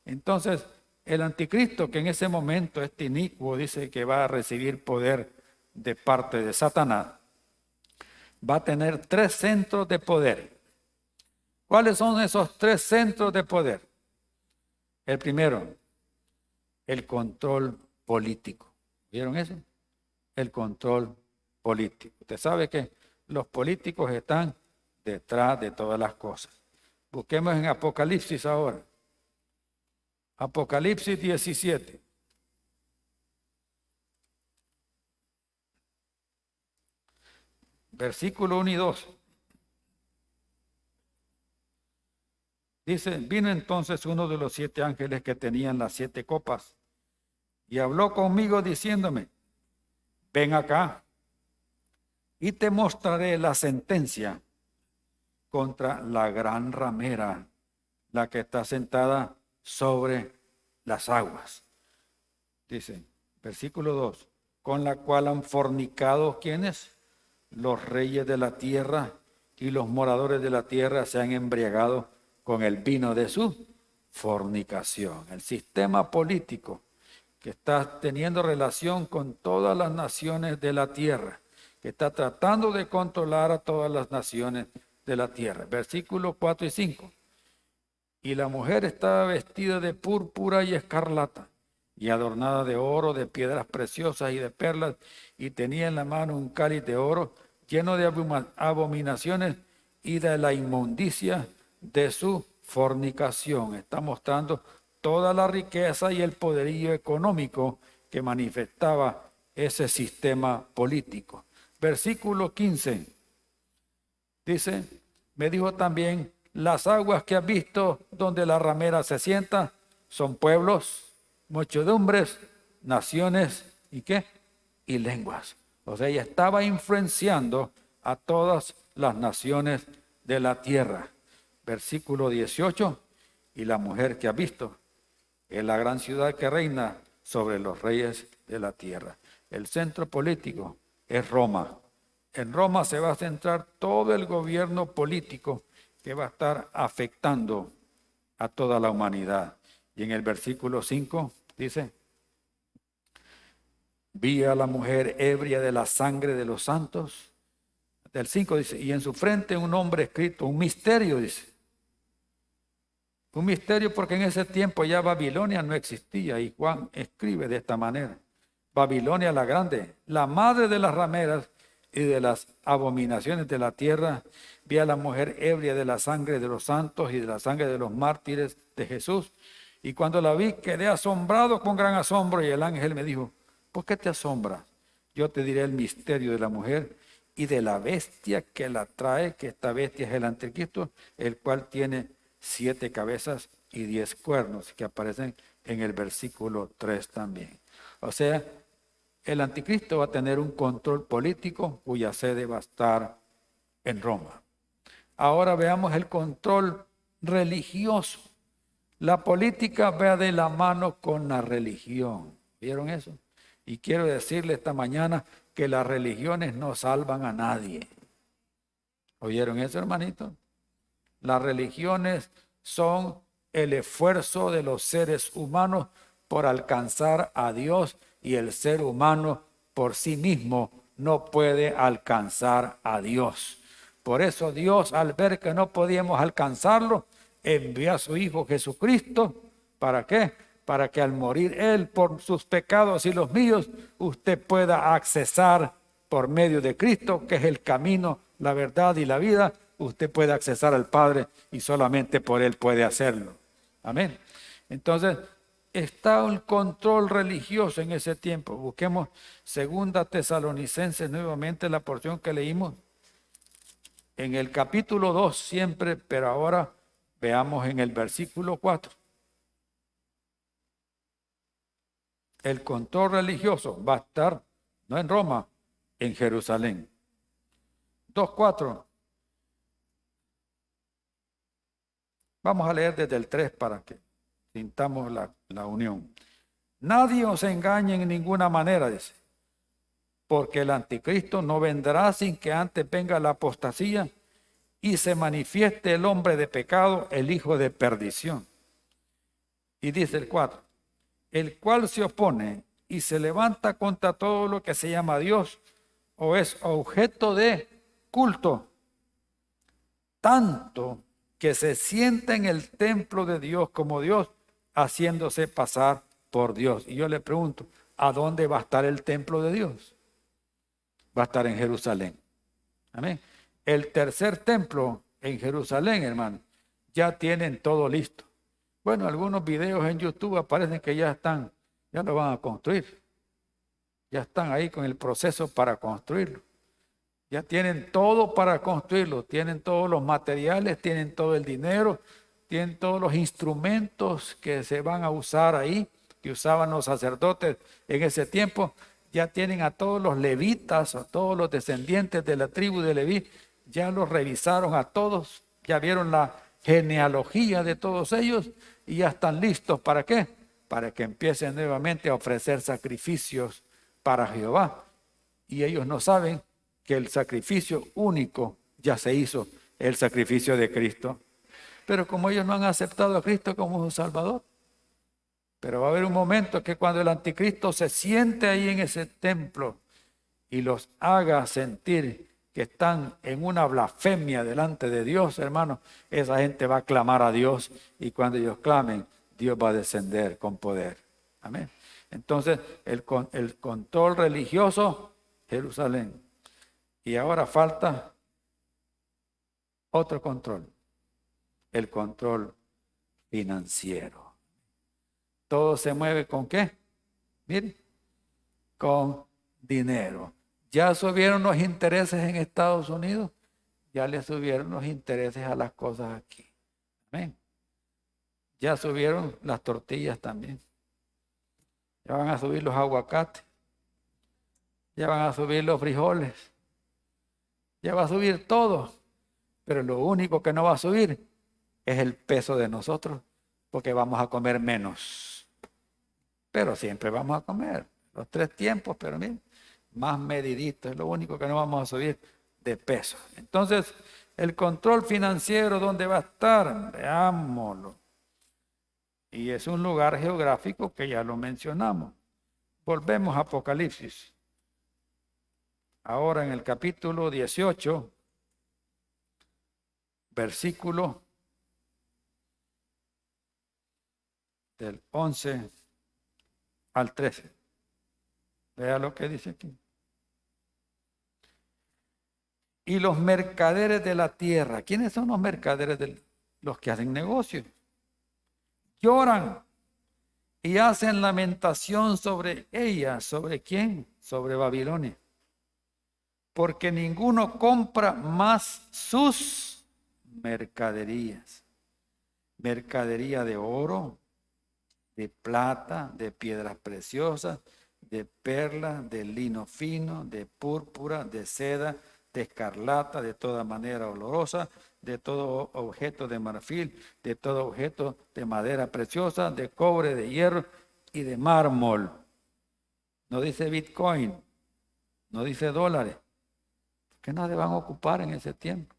Entonces, el anticristo, que en ese momento es inicuo, dice que va a recibir poder de parte de Satanás, va a tener 3 centros de poder. ¿Cuáles son esos 3 centros de poder? El primero, el control político. ¿Vieron eso? El control político. Usted sabe que los políticos están detrás de todas las cosas. Busquemos en Apocalipsis ahora. Apocalipsis 17. Versículo 1 y 2. Dice, vino entonces uno de los 7 ángeles que tenían las 7 copas y habló conmigo diciéndome, ven acá y te mostraré la sentencia contra la gran ramera, la que está sentada sobre las aguas. Dice, versículo 2, con la cual han fornicado, ¿quiénes? Los reyes de la tierra y los moradores de la tierra se han embriagado con el vino de su fornicación. El sistema político que está teniendo relación con todas las naciones de la tierra, que está tratando de controlar a todas las naciones de la tierra. Versículos 4 y 5. Y la mujer estaba vestida de púrpura y escarlata, y adornada de oro, de piedras preciosas y de perlas, y tenía en la mano un cáliz de oro lleno de abominaciones y de la inmundicia de su fornicación. Está mostrando toda la riqueza y el poderío económico que manifestaba ese sistema político. Versículo 15 dice, me dijo también, las aguas que has visto donde la ramera se sienta son pueblos, muchedumbres, naciones y ¿qué? Y lenguas. O sea, ella estaba influenciando a todas las naciones de la tierra. Versículo 18, y la mujer que has visto es la gran ciudad que reina sobre los reyes de la tierra. El centro político es Roma. En Roma se va a centrar todo el gobierno político que va a estar afectando a toda la humanidad. Y en el versículo 5 dice, vi a la mujer ebria de la sangre de los santos. Del 5 dice, y en su frente un nombre escrito, un misterio, dice. Un misterio porque en ese tiempo ya Babilonia no existía y Juan escribe de esta manera. Babilonia la grande, la madre de las rameras y de las abominaciones de la tierra. Vi a la mujer ebria de la sangre de los santos y de la sangre de los mártires de Jesús. Y cuando la vi quedé asombrado con gran asombro y el ángel me dijo, ¿por qué te asombras? Yo te diré el misterio de la mujer y de la bestia que la trae, que esta bestia es el anticristo, el cual tiene 7 cabezas y 10 cuernos, que aparecen en el versículo 3 también. O sea, el anticristo va a tener un control político cuya sede va a estar en Roma. Ahora veamos el control religioso. La política va de la mano con la religión. ¿Vieron eso? Y quiero decirle esta mañana que las religiones no salvan a nadie. ¿Oyeron eso, hermanito? Las religiones son el esfuerzo de los seres humanos por alcanzar a Dios y el ser humano por sí mismo no puede alcanzar a Dios. Por eso Dios, al ver que no podíamos alcanzarlo, envió a su Hijo Jesucristo. ¿Para qué? Para que al morir Él por sus pecados y los míos, usted pueda accesar por medio de Cristo, que es el camino, la verdad y la vida. Usted puede accesar al Padre y solamente por Él puede hacerlo. Amén. Entonces, está el control religioso en ese tiempo. Busquemos 2 Tesalonicenses nuevamente, la porción que leímos en el capítulo 2 siempre, pero ahora veamos en el versículo 4. El control religioso va a estar no en Roma, en Jerusalén. 2:4. Vamos a leer desde el 3 para que sintamos la unión. Nadie os engañe en ninguna manera, dice, porque el anticristo no vendrá sin que antes venga la apostasía y se manifieste el hombre de pecado, el hijo de perdición. Y dice el 4, el cual se opone y se levanta contra todo lo que se llama Dios o es objeto de culto, tanto que se sienta en el templo de Dios como Dios, haciéndose pasar por Dios. Y yo le pregunto, ¿a dónde va a estar el templo de Dios? Va a estar en Jerusalén. Amén. El tercer templo en Jerusalén, hermano, ya tienen todo listo. Bueno, algunos videos en YouTube aparecen que ya lo van a construir. Ya están ahí con el proceso para construirlo. Ya tienen todo para construirlo, tienen todos los materiales, tienen todo el dinero, tienen todos los instrumentos que se van a usar ahí, que usaban los sacerdotes en ese tiempo. Ya tienen a todos los levitas, a todos los descendientes de la tribu de Leví, ya los revisaron a todos, ya vieron la genealogía de todos ellos y ya están listos. ¿Para qué? Para que empiecen nuevamente a ofrecer sacrificios para Jehová. Y ellos no saben que el sacrificio único ya se hizo, el sacrificio de Cristo. Pero como ellos no han aceptado a Cristo como su Salvador, pero va a haber un momento que cuando el anticristo se siente ahí en ese templo y los haga sentir que están en una blasfemia delante de Dios, hermanos, esa gente va a clamar a Dios y cuando ellos clamen, Dios va a descender con poder. Amén. Entonces, el control religioso, Jerusalén. Y ahora falta otro control, el control financiero. Todo se mueve ¿con qué? Miren, con dinero. Ya subieron los intereses en Estados Unidos, ya le subieron los intereses a las cosas aquí. Amén. Ya subieron las tortillas también. Ya van a subir los aguacates. Ya van a subir los frijoles. Ya va a subir todo. Pero lo único que no va a subir es el peso de nosotros, porque vamos a comer menos. Pero siempre vamos a comer los 3 tiempos, pero miren, más medidito, es lo único que no vamos a subir de peso. Entonces, el control financiero, ¿dónde va a estar? Veámoslo. Y es un lugar geográfico que ya lo mencionamos. Volvemos a Apocalipsis. Ahora en el capítulo 18, versículo del 11 al 13. Vea lo que dice aquí. Y los mercaderes de la tierra. ¿Quiénes son los mercaderes? Los que hacen negocio. Lloran y hacen lamentación sobre ella. ¿Sobre quién? Sobre Babilonia. Porque ninguno compra más sus mercaderías. Mercadería de oro, de plata, de piedras preciosas, de perlas, de lino fino, de púrpura, de seda, de escarlata, de toda manera olorosa, de todo objeto de marfil, de todo objeto de madera preciosa, de cobre, de hierro y de mármol. No dice Bitcoin, no dice dólares, que no se van a ocupar en ese tiempo.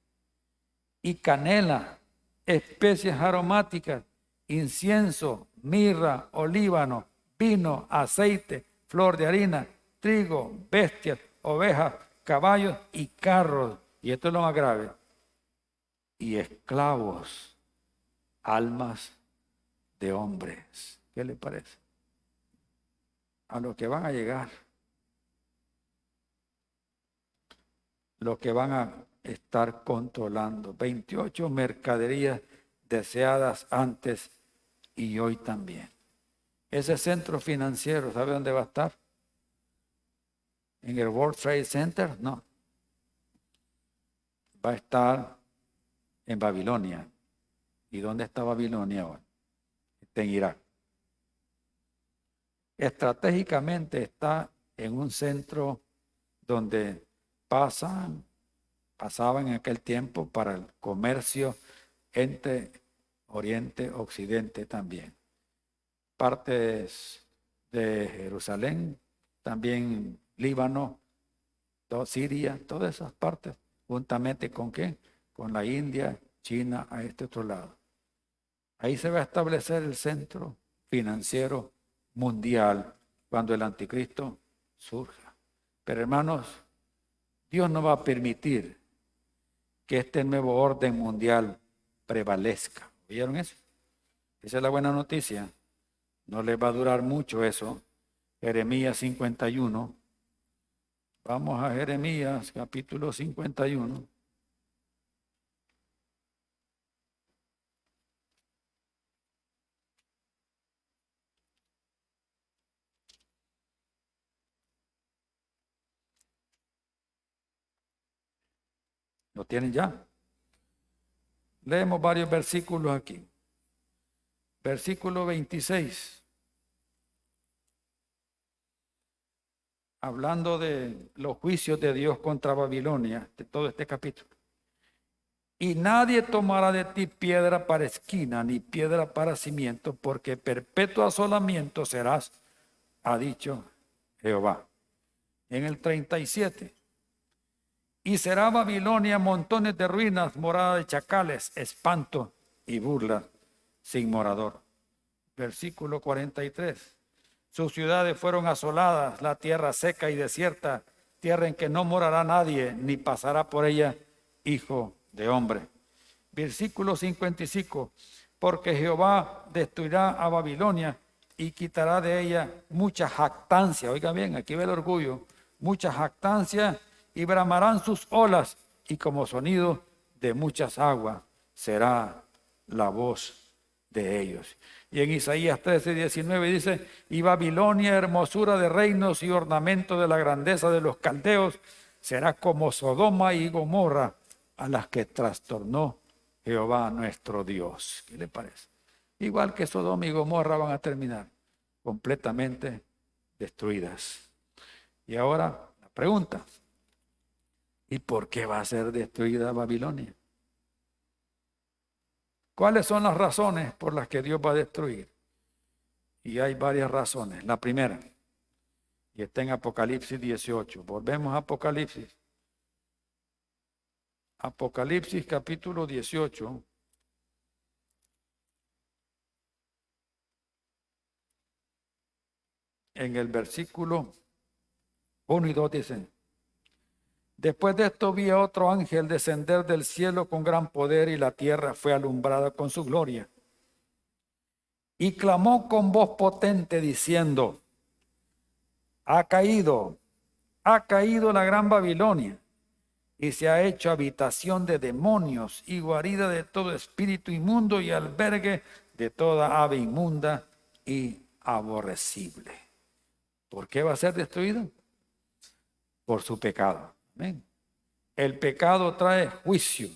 Y canela, especias aromáticas, incienso, mirra, olíbano, vino, aceite, flor de harina, trigo, bestias, ovejas, caballos y carros. Y esto es lo más grave. Y esclavos, almas de hombres. ¿Qué le parece? A lo que van a llegar. Lo que van a estar controlando. 28 mercaderías deseadas antes y hoy también. Ese centro financiero, ¿sabe dónde va a estar? ¿En el World Trade Center? No. Va a estar en Babilonia. ¿Y dónde está Babilonia ahora? Está en Irak. Estratégicamente está en un centro donde pasaban en aquel tiempo para el comercio entre Oriente y Occidente también. Partes de Jerusalén, también Líbano, Siria, todas esas partes, juntamente con ¿qué? Con la India, China, a este otro lado. Ahí se va a establecer el centro financiero mundial cuando el anticristo surja. Pero hermanos, Dios no va a permitir que este nuevo orden mundial prevalezca. ¿Oyeron eso? Esa es la buena noticia. No les va a durar mucho eso. Jeremías 51. Vamos a Jeremías capítulo 51. ¿Lo tienen ya? Leemos varios versículos aquí. Versículo 26. Hablando de los juicios de Dios contra Babilonia, de todo este capítulo. Y nadie tomará de ti piedra para esquina, ni piedra para cimiento, porque perpetuo asolamiento serás, ha dicho Jehová. En el 37. Y será Babilonia montones de ruinas, morada de chacales, espanto y burla sin morador. Versículo 43. Sus ciudades fueron asoladas, la tierra seca y desierta, tierra en que no morará nadie, ni pasará por ella hijo de hombre. Versículo 55. Porque Jehová destruirá a Babilonia y quitará de ella mucha jactancia. Oiga bien, aquí ve el orgullo. Mucha jactancia, y bramarán sus olas, y como sonido de muchas aguas será la voz de ellos. Y en Isaías 13:19 dice: y Babilonia, hermosura de reinos y ornamento de la grandeza de los caldeos, será como Sodoma y Gomorra, a las que trastornó Jehová nuestro Dios. ¿Qué le parece? Igual que Sodoma y Gomorra van a terminar completamente destruidas. Y ahora la pregunta: ¿y por qué va a ser destruida Babilonia? ¿Cuáles son las razones por las que Dios va a destruir? Y hay varias razones. La primera, y está en Apocalipsis 18. Volvemos a Apocalipsis. Apocalipsis capítulo 18. En el versículo 1 y 2 dicen: después de esto vi a otro ángel descender del cielo con gran poder, y la tierra fue alumbrada con su gloria. Y clamó con voz potente diciendo: ha caído la gran Babilonia, y se ha hecho habitación de demonios y guarida de todo espíritu inmundo y albergue de toda ave inmunda y aborrecible. ¿Por qué va a ser destruida? Por su pecado. Amén. El pecado trae juicio,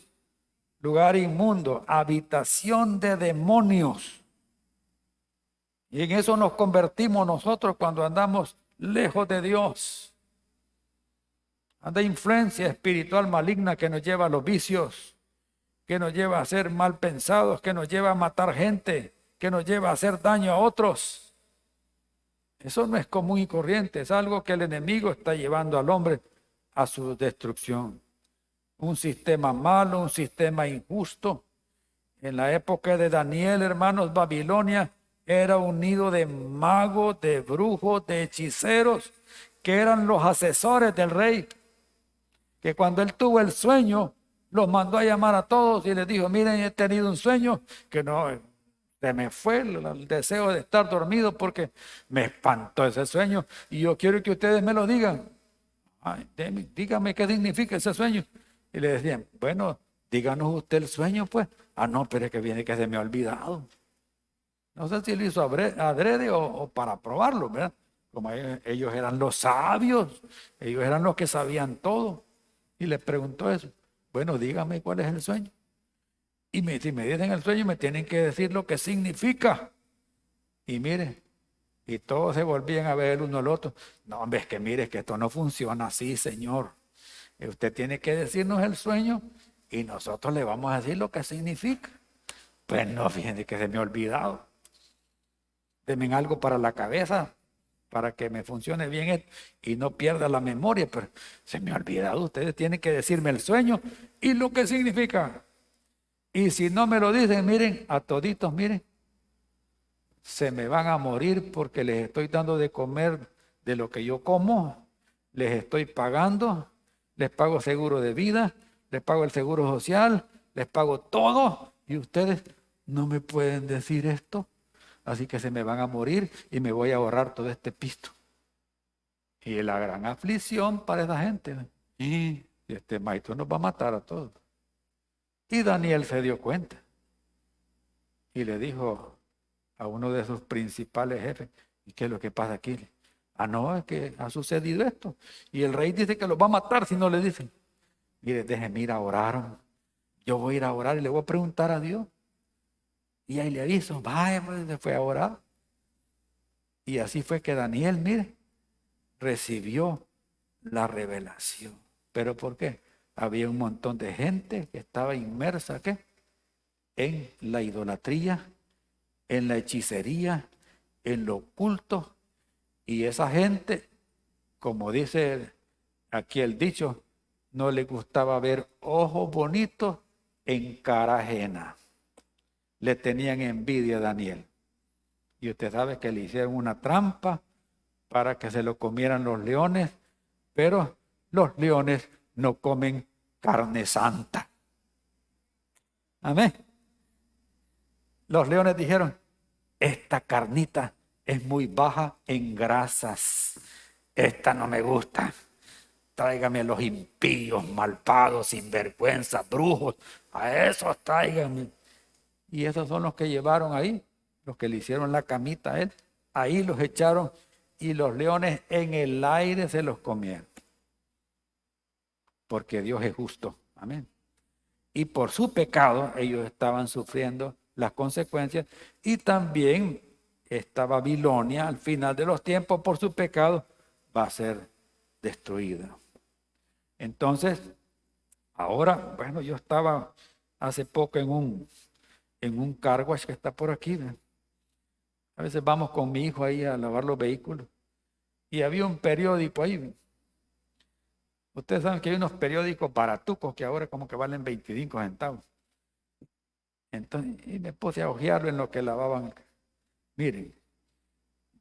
lugar inmundo, habitación de demonios. Y en eso nos convertimos nosotros cuando andamos lejos de Dios. Anda influencia espiritual maligna que nos lleva a los vicios, que nos lleva a ser mal pensados, que nos lleva a matar gente, que nos lleva a hacer daño a otros. Eso no es común y corriente, es algo que el enemigo está llevando al hombre a su destrucción. Un sistema malo, un sistema injusto. En la época de Daniel, hermanos, Babilonia era un nido de magos, de brujos, de hechiceros, que eran los asesores del rey, que cuando él tuvo el sueño, los mandó a llamar a todos y les dijo: miren, he tenido un sueño que no, se me fue el deseo de estar dormido porque me espantó ese sueño y yo quiero que ustedes me lo digan. Ay, dígame qué significa ese sueño. Y le decían: bueno, díganos usted el sueño pues. Ah, no, pero es que viene que se me ha olvidado. No sé si lo hizo adrede o para probarlo, ¿verdad? Como ellos eran los sabios, ellos eran los que sabían todo. Y le preguntó eso. Bueno, dígame cuál es el sueño. Y si me dicen el sueño, me tienen que decir lo que significa. Y mire, y todos se volvían a ver el uno al otro. No, hombre, es que mire, es que esto no funciona así, señor. Usted tiene que decirnos el sueño y nosotros le vamos a decir lo que significa. Pues no, fíjense que se me ha olvidado. Denme algo para la cabeza, para que me funcione bien esto y no pierda la memoria, pero se me ha olvidado. Ustedes tienen que decirme el sueño y lo que significa. Y si no me lo dicen, miren, a toditos, miren, se me van a morir porque les estoy dando de comer de lo que yo como, les estoy pagando, les pago seguro de vida, les pago el seguro social, les pago todo y ustedes no me pueden decir esto. Así que se me van a morir y me voy a ahorrar todo este pisto. Y la gran aflicción para esa gente. Y este maestro nos va a matar a todos. Y Daniel se dio cuenta y le dijo a uno de sus principales jefes, ¿y qué es lo que pasa aquí? Ah, no, es que ha sucedido esto. Y el rey dice que los va a matar si no le dicen. Mire, déjenme ir a orar. Yo voy a ir a orar y le voy a preguntar a Dios. Y ahí le aviso, vaya, pues se fue a orar. Y así fue que Daniel, mire, recibió la revelación. ¿Pero por qué? Había un montón de gente que estaba inmersa, ¿qué? En la idolatría, en la hechicería, en lo oculto. Y esa gente, como dice aquí el dicho, no le gustaba ver ojos bonitos en cara ajena. Le tenían envidia a Daniel. Y usted sabe que le hicieron una trampa para que se lo comieran los leones, pero los leones no comen carne santa. Amén. Los leones dijeron, esta carnita es muy baja en grasas. Esta no me gusta. Tráigame a los impíos, malvados, sinvergüenza, brujos. A esos tráigame. Y esos son los que llevaron ahí, los que le hicieron la camita a él. Ahí los echaron y los leones en el aire se los comieron. Porque Dios es justo. Amén. Y por su pecado ellos estaban sufriendo las consecuencias. Y también esta Babilonia al final de los tiempos por su pecado va a ser destruida. Entonces, ahora, bueno, yo estaba hace poco en un car wash que está por aquí. ¿Ve? A veces vamos con mi hijo ahí a lavar los vehículos. Y había un periódico ahí. Ustedes saben que hay unos periódicos baratucos que ahora como que valen 25 centavos. Entonces, y me puse a hojearlo en lo que lavaban. Miren,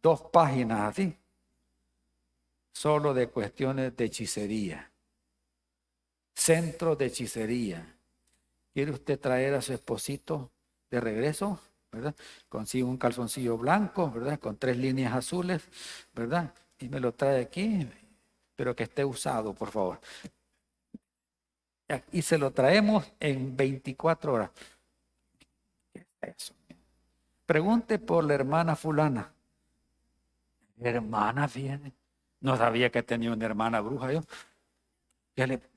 2 páginas así, solo de cuestiones de hechicería. Centro de hechicería. ¿Quiere usted traer a su esposito de regreso? ¿Verdad? Consigue un calzoncillo blanco, ¿verdad? Con 3 líneas azules, ¿verdad? Y me lo trae aquí, pero que esté usado, por favor. Y se lo traemos en 24 horas. ¿Qué es eso? Pregunte por la hermana fulana. Hermana, fíjate. No sabía que tenía una hermana bruja yo.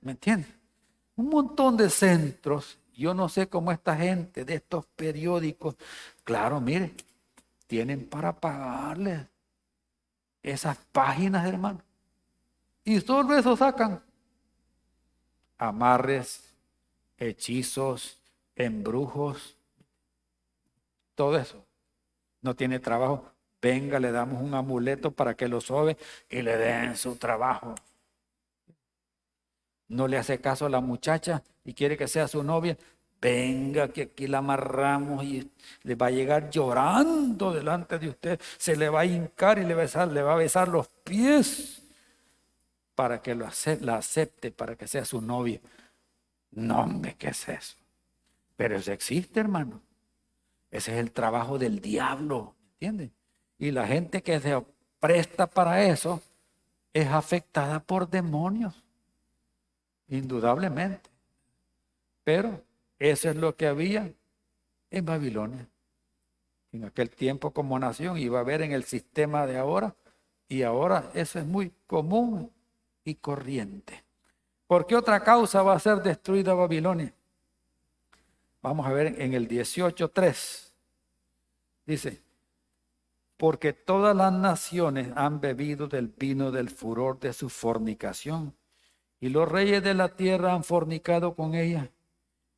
¿Me entiende? Un montón de centros. Yo no sé cómo esta gente de estos periódicos, claro, mire, tienen para pagarles esas páginas, hermano. Y solo eso sacan. Amarres, hechizos, embrujos, todo eso. No tiene trabajo. Venga, le damos un amuleto para que lo sobe y le den su trabajo. No le hace caso a la muchacha y quiere que sea su novia. Venga, que aquí la amarramos y le va a llegar llorando delante de usted. Se le va a hincar y le va a besar los pies para que la acepte, para que sea su novia. No, hombre, ¿qué es eso? Pero eso existe, hermano. Ese es el trabajo del diablo, ¿entiendes? Y la gente que se presta para eso es afectada por demonios, indudablemente. Pero eso es lo que había en Babilonia. En aquel tiempo como nación iba a haber en el sistema de ahora, y ahora eso es muy común y corriente. ¿Por qué otra causa va a ser destruida Babilonia? Vamos a ver en el 18:3. Dice, porque todas las naciones han bebido del vino del furor de su fornicación, y los reyes de la tierra han fornicado con ella,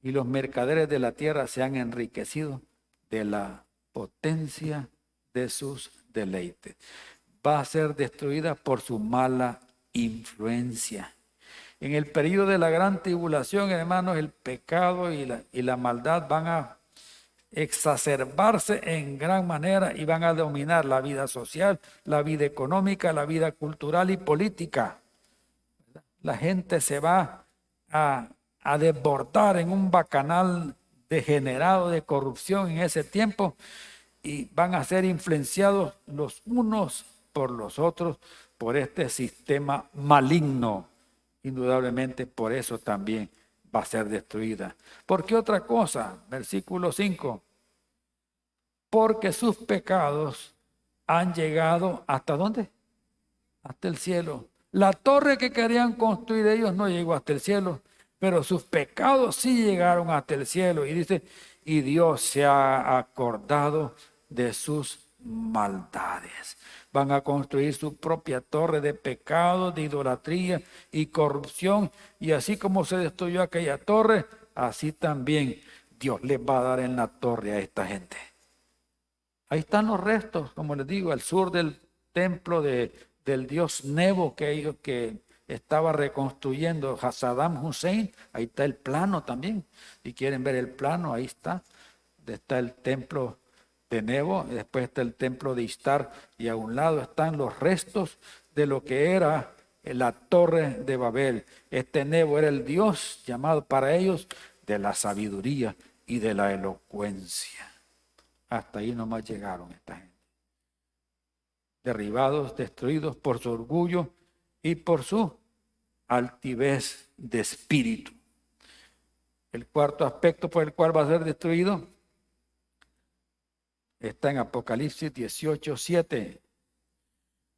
y los mercaderes de la tierra se han enriquecido de la potencia de sus deleites. Va a ser destruida por su mala influencia. En el periodo de la gran tribulación, hermanos, el pecado y la maldad van a exacerbarse en gran manera y van a dominar la vida social, la vida económica, la vida cultural y política. La gente se va a desbordar en un bacanal degenerado de corrupción en ese tiempo y van a ser influenciados los unos por los otros por este sistema maligno. Indudablemente por eso también va a ser destruida. ¿Por qué otra cosa? Versículo 5. Porque sus pecados han llegado ¿hasta dónde? Hasta el cielo. La torre que querían construir ellos no llegó hasta el cielo, pero sus pecados sí llegaron hasta el cielo. Y dice, y Dios se ha acordado de sus maldades. Van a construir su propia torre de pecado, de idolatría y corrupción. Y así como se destruyó aquella torre, así también Dios les va a dar en la torre a esta gente. Ahí están los restos, como les digo, al sur del templo del dios Nebo que estaba reconstruyendo Saddam Hussein. Ahí está el plano también. Si quieren ver el plano, ahí está. Está el templo de Nebo, y después está el templo de Ishtar, y a un lado están los restos de lo que era la torre de Babel. Este Nebo era el dios llamado para ellos de la sabiduría y de la elocuencia. Hasta ahí nomás llegaron esta gente. Derribados, destruidos por su orgullo y por su altivez de espíritu. El cuarto aspecto por el cual va a ser destruido está en Apocalipsis 18:7.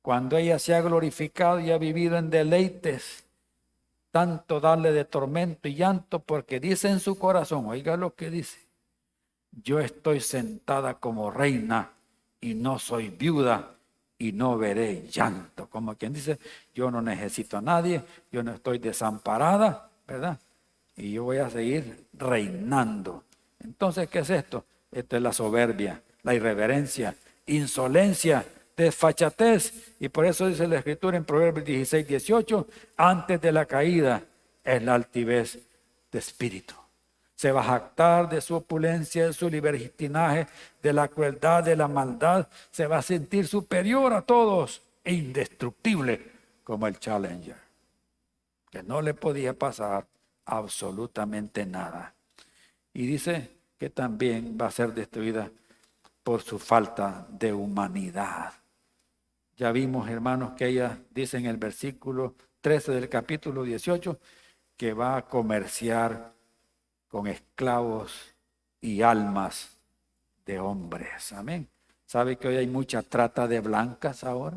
Cuando ella se ha glorificado y ha vivido en deleites, tanto darle de tormento y llanto, porque dice en su corazón, oiga lo que dice, yo estoy sentada como reina y no soy viuda y no veré llanto. Como quien dice, yo no necesito a nadie, yo no estoy desamparada, ¿verdad? Y yo voy a seguir reinando. Entonces, ¿qué es esto? Esto es la soberbia, la irreverencia, insolencia, desfachatez. Y por eso dice la Escritura en Proverbios 16:18, antes de la caída es la altivez de espíritu. Se va a jactar de su opulencia, de su libertinaje, de la crueldad, de la maldad. Se va a sentir superior a todos e indestructible como el Challenger, que no le podía pasar absolutamente nada. Y dice que también va a ser destruida por su falta de humanidad. Ya vimos, hermanos, que ella dice en el versículo 13 del capítulo 18 que va a comerciar con esclavos y almas de hombres. Amén. ¿Sabe que hoy hay mucha trata de blancas ahora?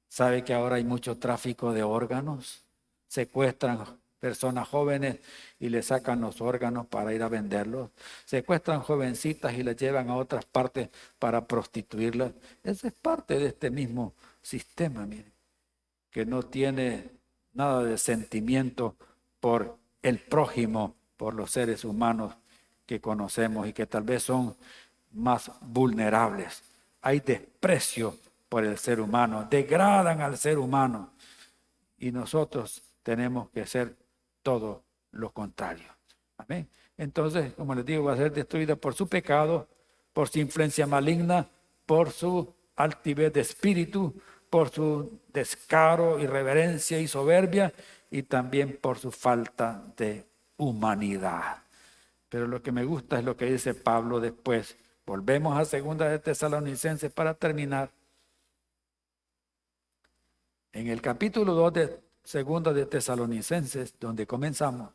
¿Sabe que ahora hay mucho tráfico de órganos? Secuestran personas jóvenes y le sacan los órganos para ir a venderlos. Secuestran jovencitas y las llevan a otras partes para prostituirlas. Eso es parte de este mismo sistema, miren, que no tiene nada de sentimiento por el prójimo, por los seres humanos que conocemos y que tal vez son más vulnerables. Hay desprecio por el ser humano, degradan al ser humano y nosotros tenemos que hacer todo lo contrario. Amén. Entonces, como les digo, va a ser destruida por su pecado, por su influencia maligna, por su altivez de espíritu, por su descaro, irreverencia y soberbia, y también por su falta de humanidad. Pero lo que me gusta es lo que dice Pablo después. Volvemos a 2 de Tesalonicenses para terminar. En el capítulo 2 de 2 de Tesalonicenses, donde comenzamos,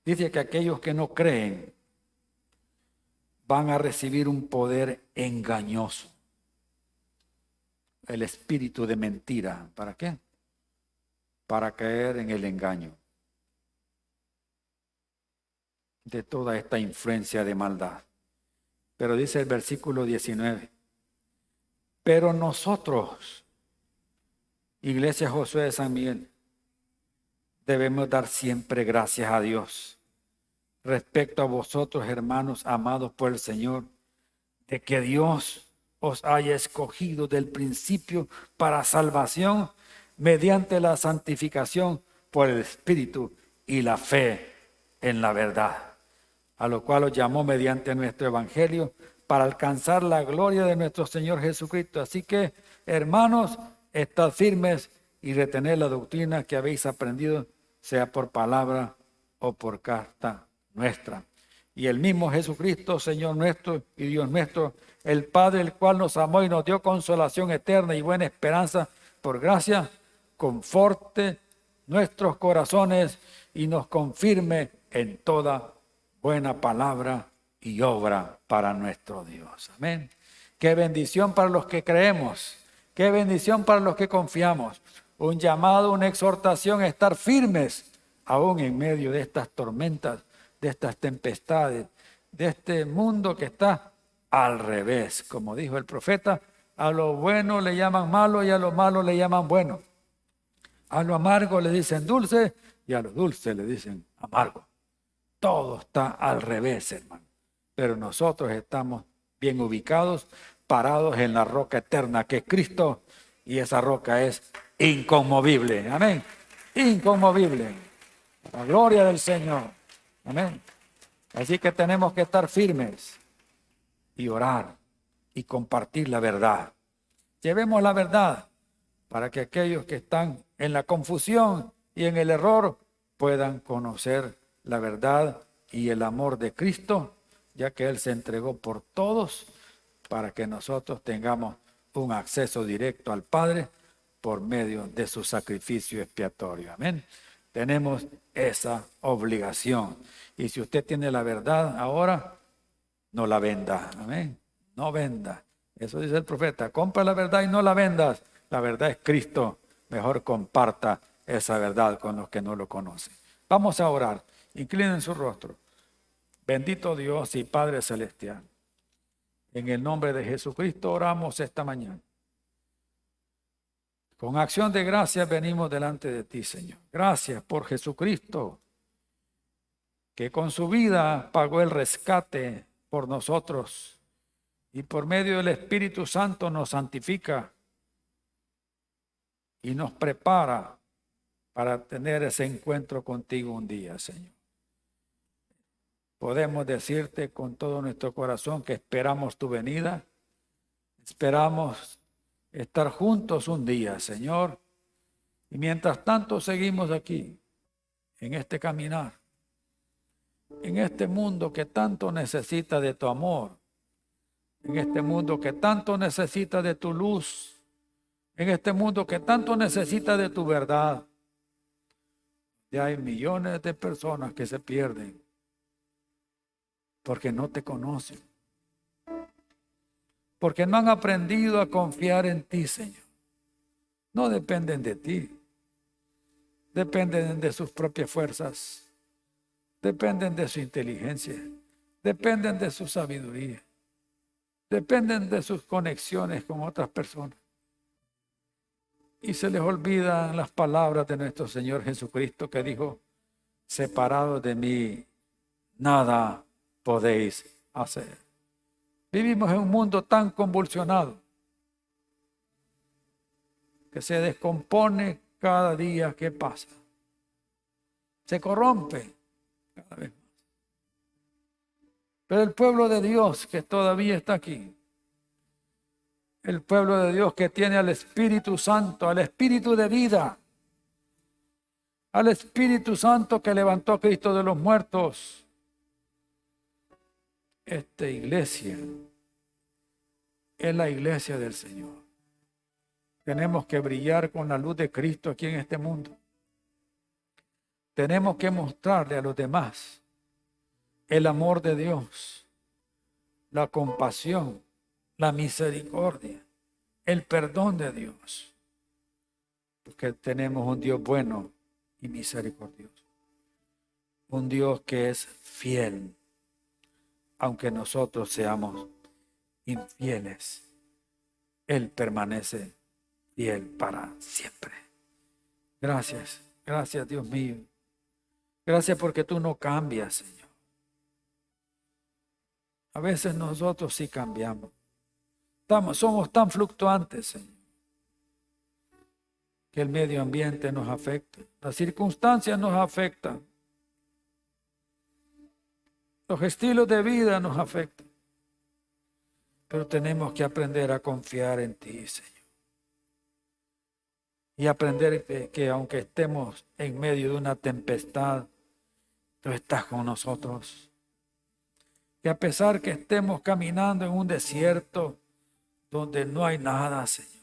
Dice que aquellos que no creen van a recibir un poder engañoso. El espíritu de mentira. ¿Para qué? Para caer en el engaño de toda esta influencia de maldad. Pero dice el versículo 19, pero nosotros, Iglesia Josué de San Miguel, debemos dar siempre gracias a Dios respecto a vosotros, hermanos amados por el Señor, de que Dios os haya escogido del principio para salvación mediante la santificación por el Espíritu y la fe en la verdad, a lo cual os llamó mediante nuestro Evangelio para alcanzar la gloria de nuestro Señor Jesucristo. Así que, hermanos, estad firmes y retened la doctrina que habéis aprendido, sea por palabra o por carta nuestra. Y el mismo Jesucristo, Señor nuestro y Dios nuestro, el Padre, el cual nos amó y nos dio consolación eterna y buena esperanza por gracia, conforte nuestros corazones y nos confirme en toda buena palabra y obra para nuestro Dios. Amén. Qué bendición para los que creemos, qué bendición para los que confiamos. Un llamado, una exhortación a estar firmes aún en medio de estas tormentas, de estas tempestades, de este mundo que está al revés. Como dijo el profeta, a lo bueno le llaman malo y a lo malo le llaman bueno. A lo amargo le dicen dulce y a lo dulce le dicen amargo. Todo está al revés, hermano. Pero nosotros estamos bien ubicados, parados en la roca eterna que es Cristo, y esa roca es inconmovible. Amén. Inconmovible. La gloria del Señor. Amén. Así que tenemos que estar firmes y orar y compartir la verdad. Llevemos la verdad para que aquellos que están en la confusión y en el error puedan conocer la verdad y el amor de Cristo, ya que Él se entregó por todos para que nosotros tengamos un acceso directo al Padre por medio de su sacrificio expiatorio. Amén. Tenemos esa obligación. Y si usted tiene la verdad ahora, no la venda. Amén. No venda. Eso dice el profeta. Compra la verdad y no la vendas. La verdad es Cristo. Mejor comparta esa verdad con los que no lo conocen. Vamos a orar. Inclinen su rostro. Bendito Dios y Padre Celestial. En el nombre de Jesucristo oramos esta mañana. Con acción de gracias venimos delante de ti, Señor. Gracias por Jesucristo, que con su vida pagó el rescate por nosotros y por medio del Espíritu Santo nos santifica y nos prepara para tener ese encuentro contigo un día, Señor. Podemos decirte con todo nuestro corazón que esperamos tu venida, esperamos estar juntos un día, Señor. Y mientras tanto seguimos aquí, en este caminar, en este mundo que tanto necesita de tu amor, en este mundo que tanto necesita de tu luz, en este mundo que tanto necesita de tu verdad. Ya hay millones de personas que se pierden porque no te conocen, porque no han aprendido a confiar en ti, Señor. No dependen de ti, dependen de sus propias fuerzas, dependen de su inteligencia, dependen de su sabiduría, dependen de sus conexiones con otras personas. Y se les olvidan las palabras de nuestro Señor Jesucristo que dijo, separados de mí, nada podéis hacer. Vivimos en un mundo tan convulsionado que se descompone cada día que pasa. Se corrompe cada vez más. Pero el pueblo de Dios que todavía está aquí, el pueblo de Dios que tiene al Espíritu Santo, al Espíritu de vida, al Espíritu Santo que levantó a Cristo de los muertos. Esta iglesia es la iglesia del Señor. Tenemos que brillar con la luz de Cristo aquí en este mundo. Tenemos que mostrarle a los demás el amor de Dios, la compasión, la misericordia, el perdón de Dios. Porque tenemos un Dios bueno y misericordioso. Un Dios que es fiel, aunque nosotros seamos infieles. Él permanece fiel para siempre. Gracias, gracias Dios mío. Gracias porque tú no cambias, Señor. A veces nosotros sí cambiamos. Somos tan fluctuantes, Señor, que el medio ambiente nos afecta. Las circunstancias nos afectan. Los estilos de vida nos afectan. Pero tenemos que aprender a confiar en ti, Señor. Y aprender que aunque estemos en medio de una tempestad, tú estás con nosotros. Que a pesar que estemos caminando en un desierto donde no hay nada, Señor,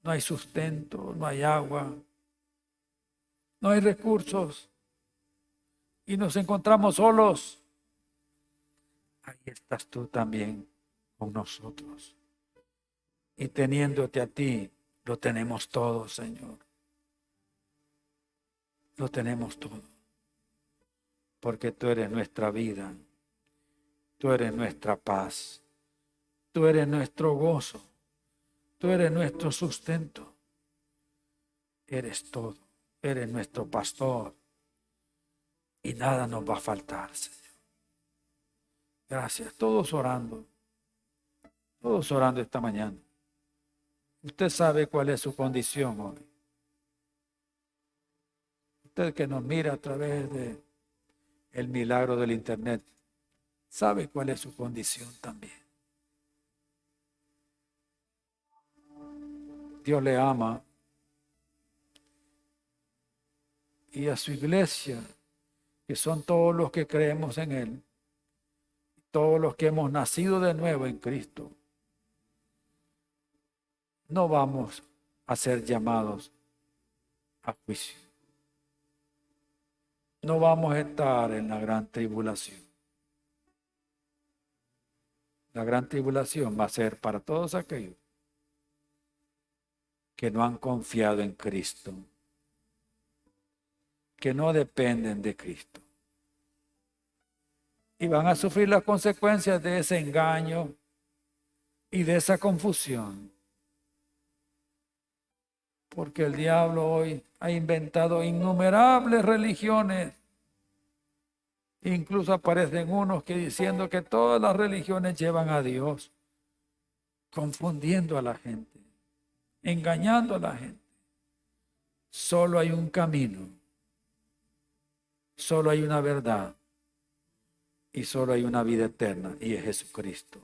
no hay sustento, no hay agua, no hay recursos y nos encontramos solos, ahí estás tú también con nosotros. Y teniéndote a ti, lo tenemos todo, Señor. Lo tenemos todo. Porque tú eres nuestra vida. Tú eres nuestra paz. Tú eres nuestro gozo. Tú eres nuestro sustento. Eres todo. Eres nuestro pastor. Y nada nos va a faltar, Señor. Gracias. Todos orando. Todos orando esta mañana. Usted sabe cuál es su condición hoy. Usted que nos mira a través de el milagro del internet, sabe cuál es su condición también. Dios le ama y a su iglesia, que son todos los que creemos en Él, todos los que hemos nacido de nuevo en Cristo, no vamos a ser llamados a juicio. No vamos a estar en la gran tribulación. La gran tribulación va a ser para todos aquellos que no han confiado en Cristo, que no dependen de Cristo. Y van a sufrir las consecuencias de ese engaño y de esa confusión. Porque el diablo hoy ha inventado innumerables religiones. Incluso aparecen unos que diciendo que todas las religiones llevan a Dios, confundiendo a la gente, engañando a la gente. Solo hay un camino, solo hay una verdad y solo hay una vida eterna, y es Jesucristo.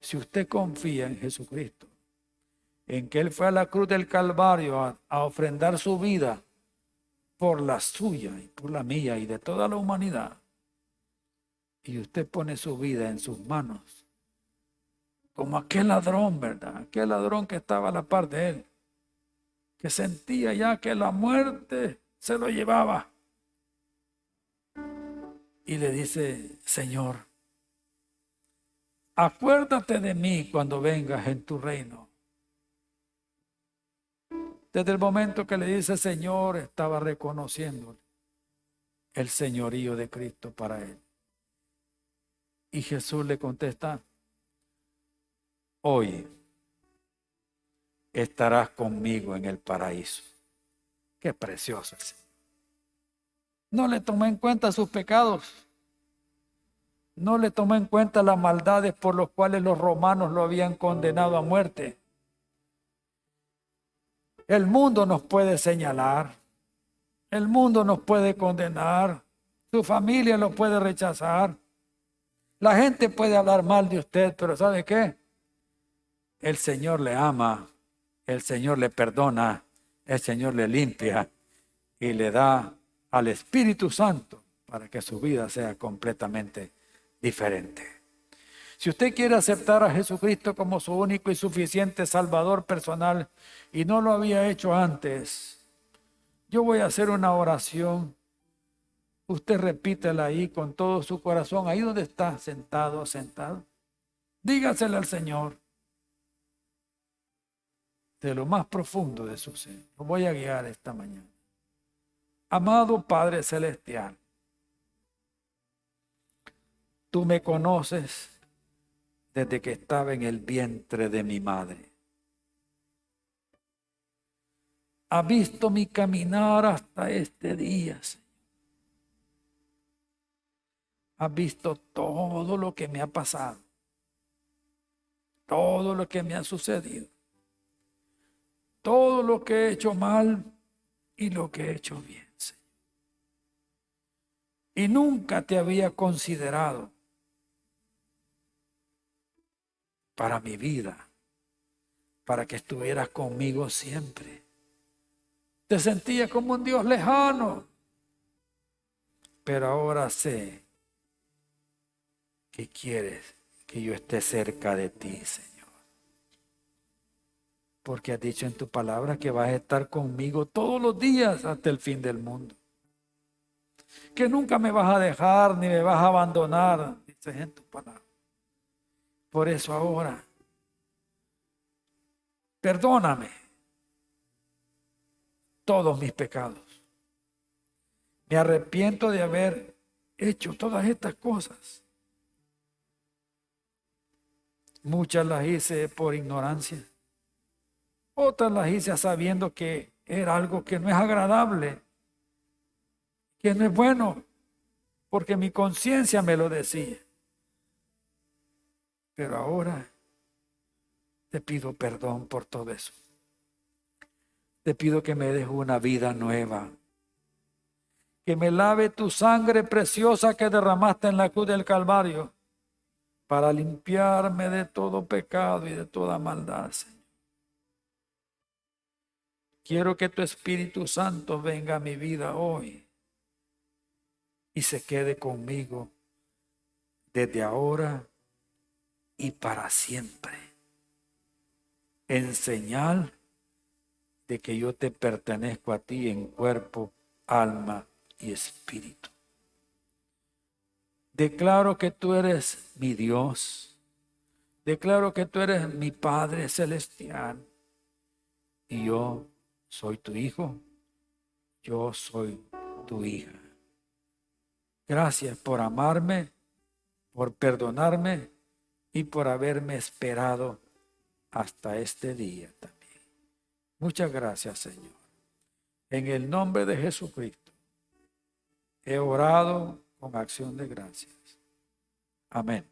Si usted confía en Jesucristo, en que Él fue a la cruz del Calvario a ofrendar su vida por la suya y por la mía y de toda la humanidad, y usted pone su vida en sus manos, como aquel ladrón, ¿verdad? Aquel ladrón que estaba a la par de él, que sentía ya que la muerte se lo llevaba. Y le dice: Señor, acuérdate de mí cuando vengas en tu reino. Desde el momento que le dice Señor, estaba reconociendo el señorío de Cristo para él. Y Jesús le contesta: hoy estarás conmigo en el paraíso. Qué precioso es. No le tomó en cuenta sus pecados. No le tomó en cuenta las maldades por las cuales los romanos lo habían condenado a muerte. El mundo nos puede señalar. El mundo nos puede condenar. Su familia lo puede rechazar. La gente puede hablar mal de usted, pero ¿sabe qué? El Señor le ama. El Señor le perdona. El Señor le limpia y le da al Espíritu Santo para que su vida sea completamente diferente. Si usted quiere aceptar a Jesucristo como su único y suficiente Salvador personal y no lo había hecho antes, Yo voy a hacer una oración. Usted repítela ahí con todo su corazón, ahí donde está sentado, sentado. Dígasela al Señor de lo más profundo de su ser. Lo voy a guiar esta mañana. Amado Padre Celestial, tú me conoces desde que estaba en el vientre de mi madre. Has visto mi caminar hasta este día, Señor. Has visto todo lo que me ha pasado, todo lo que me ha sucedido, todo lo que he hecho mal y lo que he hecho bien, Señor. Y nunca te había considerado para mi vida, para que estuvieras conmigo siempre. Te sentía como un Dios lejano, pero ahora sé que quieres que yo esté cerca de ti, Señor. Porque has dicho en tu palabra que vas a estar conmigo todos los días hasta el fin del mundo. Que nunca me vas a dejar ni me vas a abandonar, dices en tu palabra. Por eso ahora, perdóname todos mis pecados. Me arrepiento de haber hecho todas estas cosas. Muchas las hice por ignorancia. Otras las hice sabiendo que era algo que no es agradable, que no es bueno, porque mi conciencia me lo decía. Pero ahora te pido perdón por todo eso. Te pido que me des una vida nueva. Que me lave tu sangre preciosa que derramaste en la cruz del Calvario para limpiarme de todo pecado y de toda maldad, Señor. Quiero que tu Espíritu Santo venga a mi vida hoy y se quede conmigo desde ahora y para siempre, en señal de que yo te pertenezco a ti en cuerpo, alma y espíritu. Declaro que tú eres mi Dios. Declaro que tú eres mi Padre celestial. Y yo soy tu hijo. Yo soy tu hija. Gracias por amarme, por perdonarme y por haberme esperado hasta este día también. Muchas gracias, Señor. En el nombre de Jesucristo he orado con acción de gracias. Amén.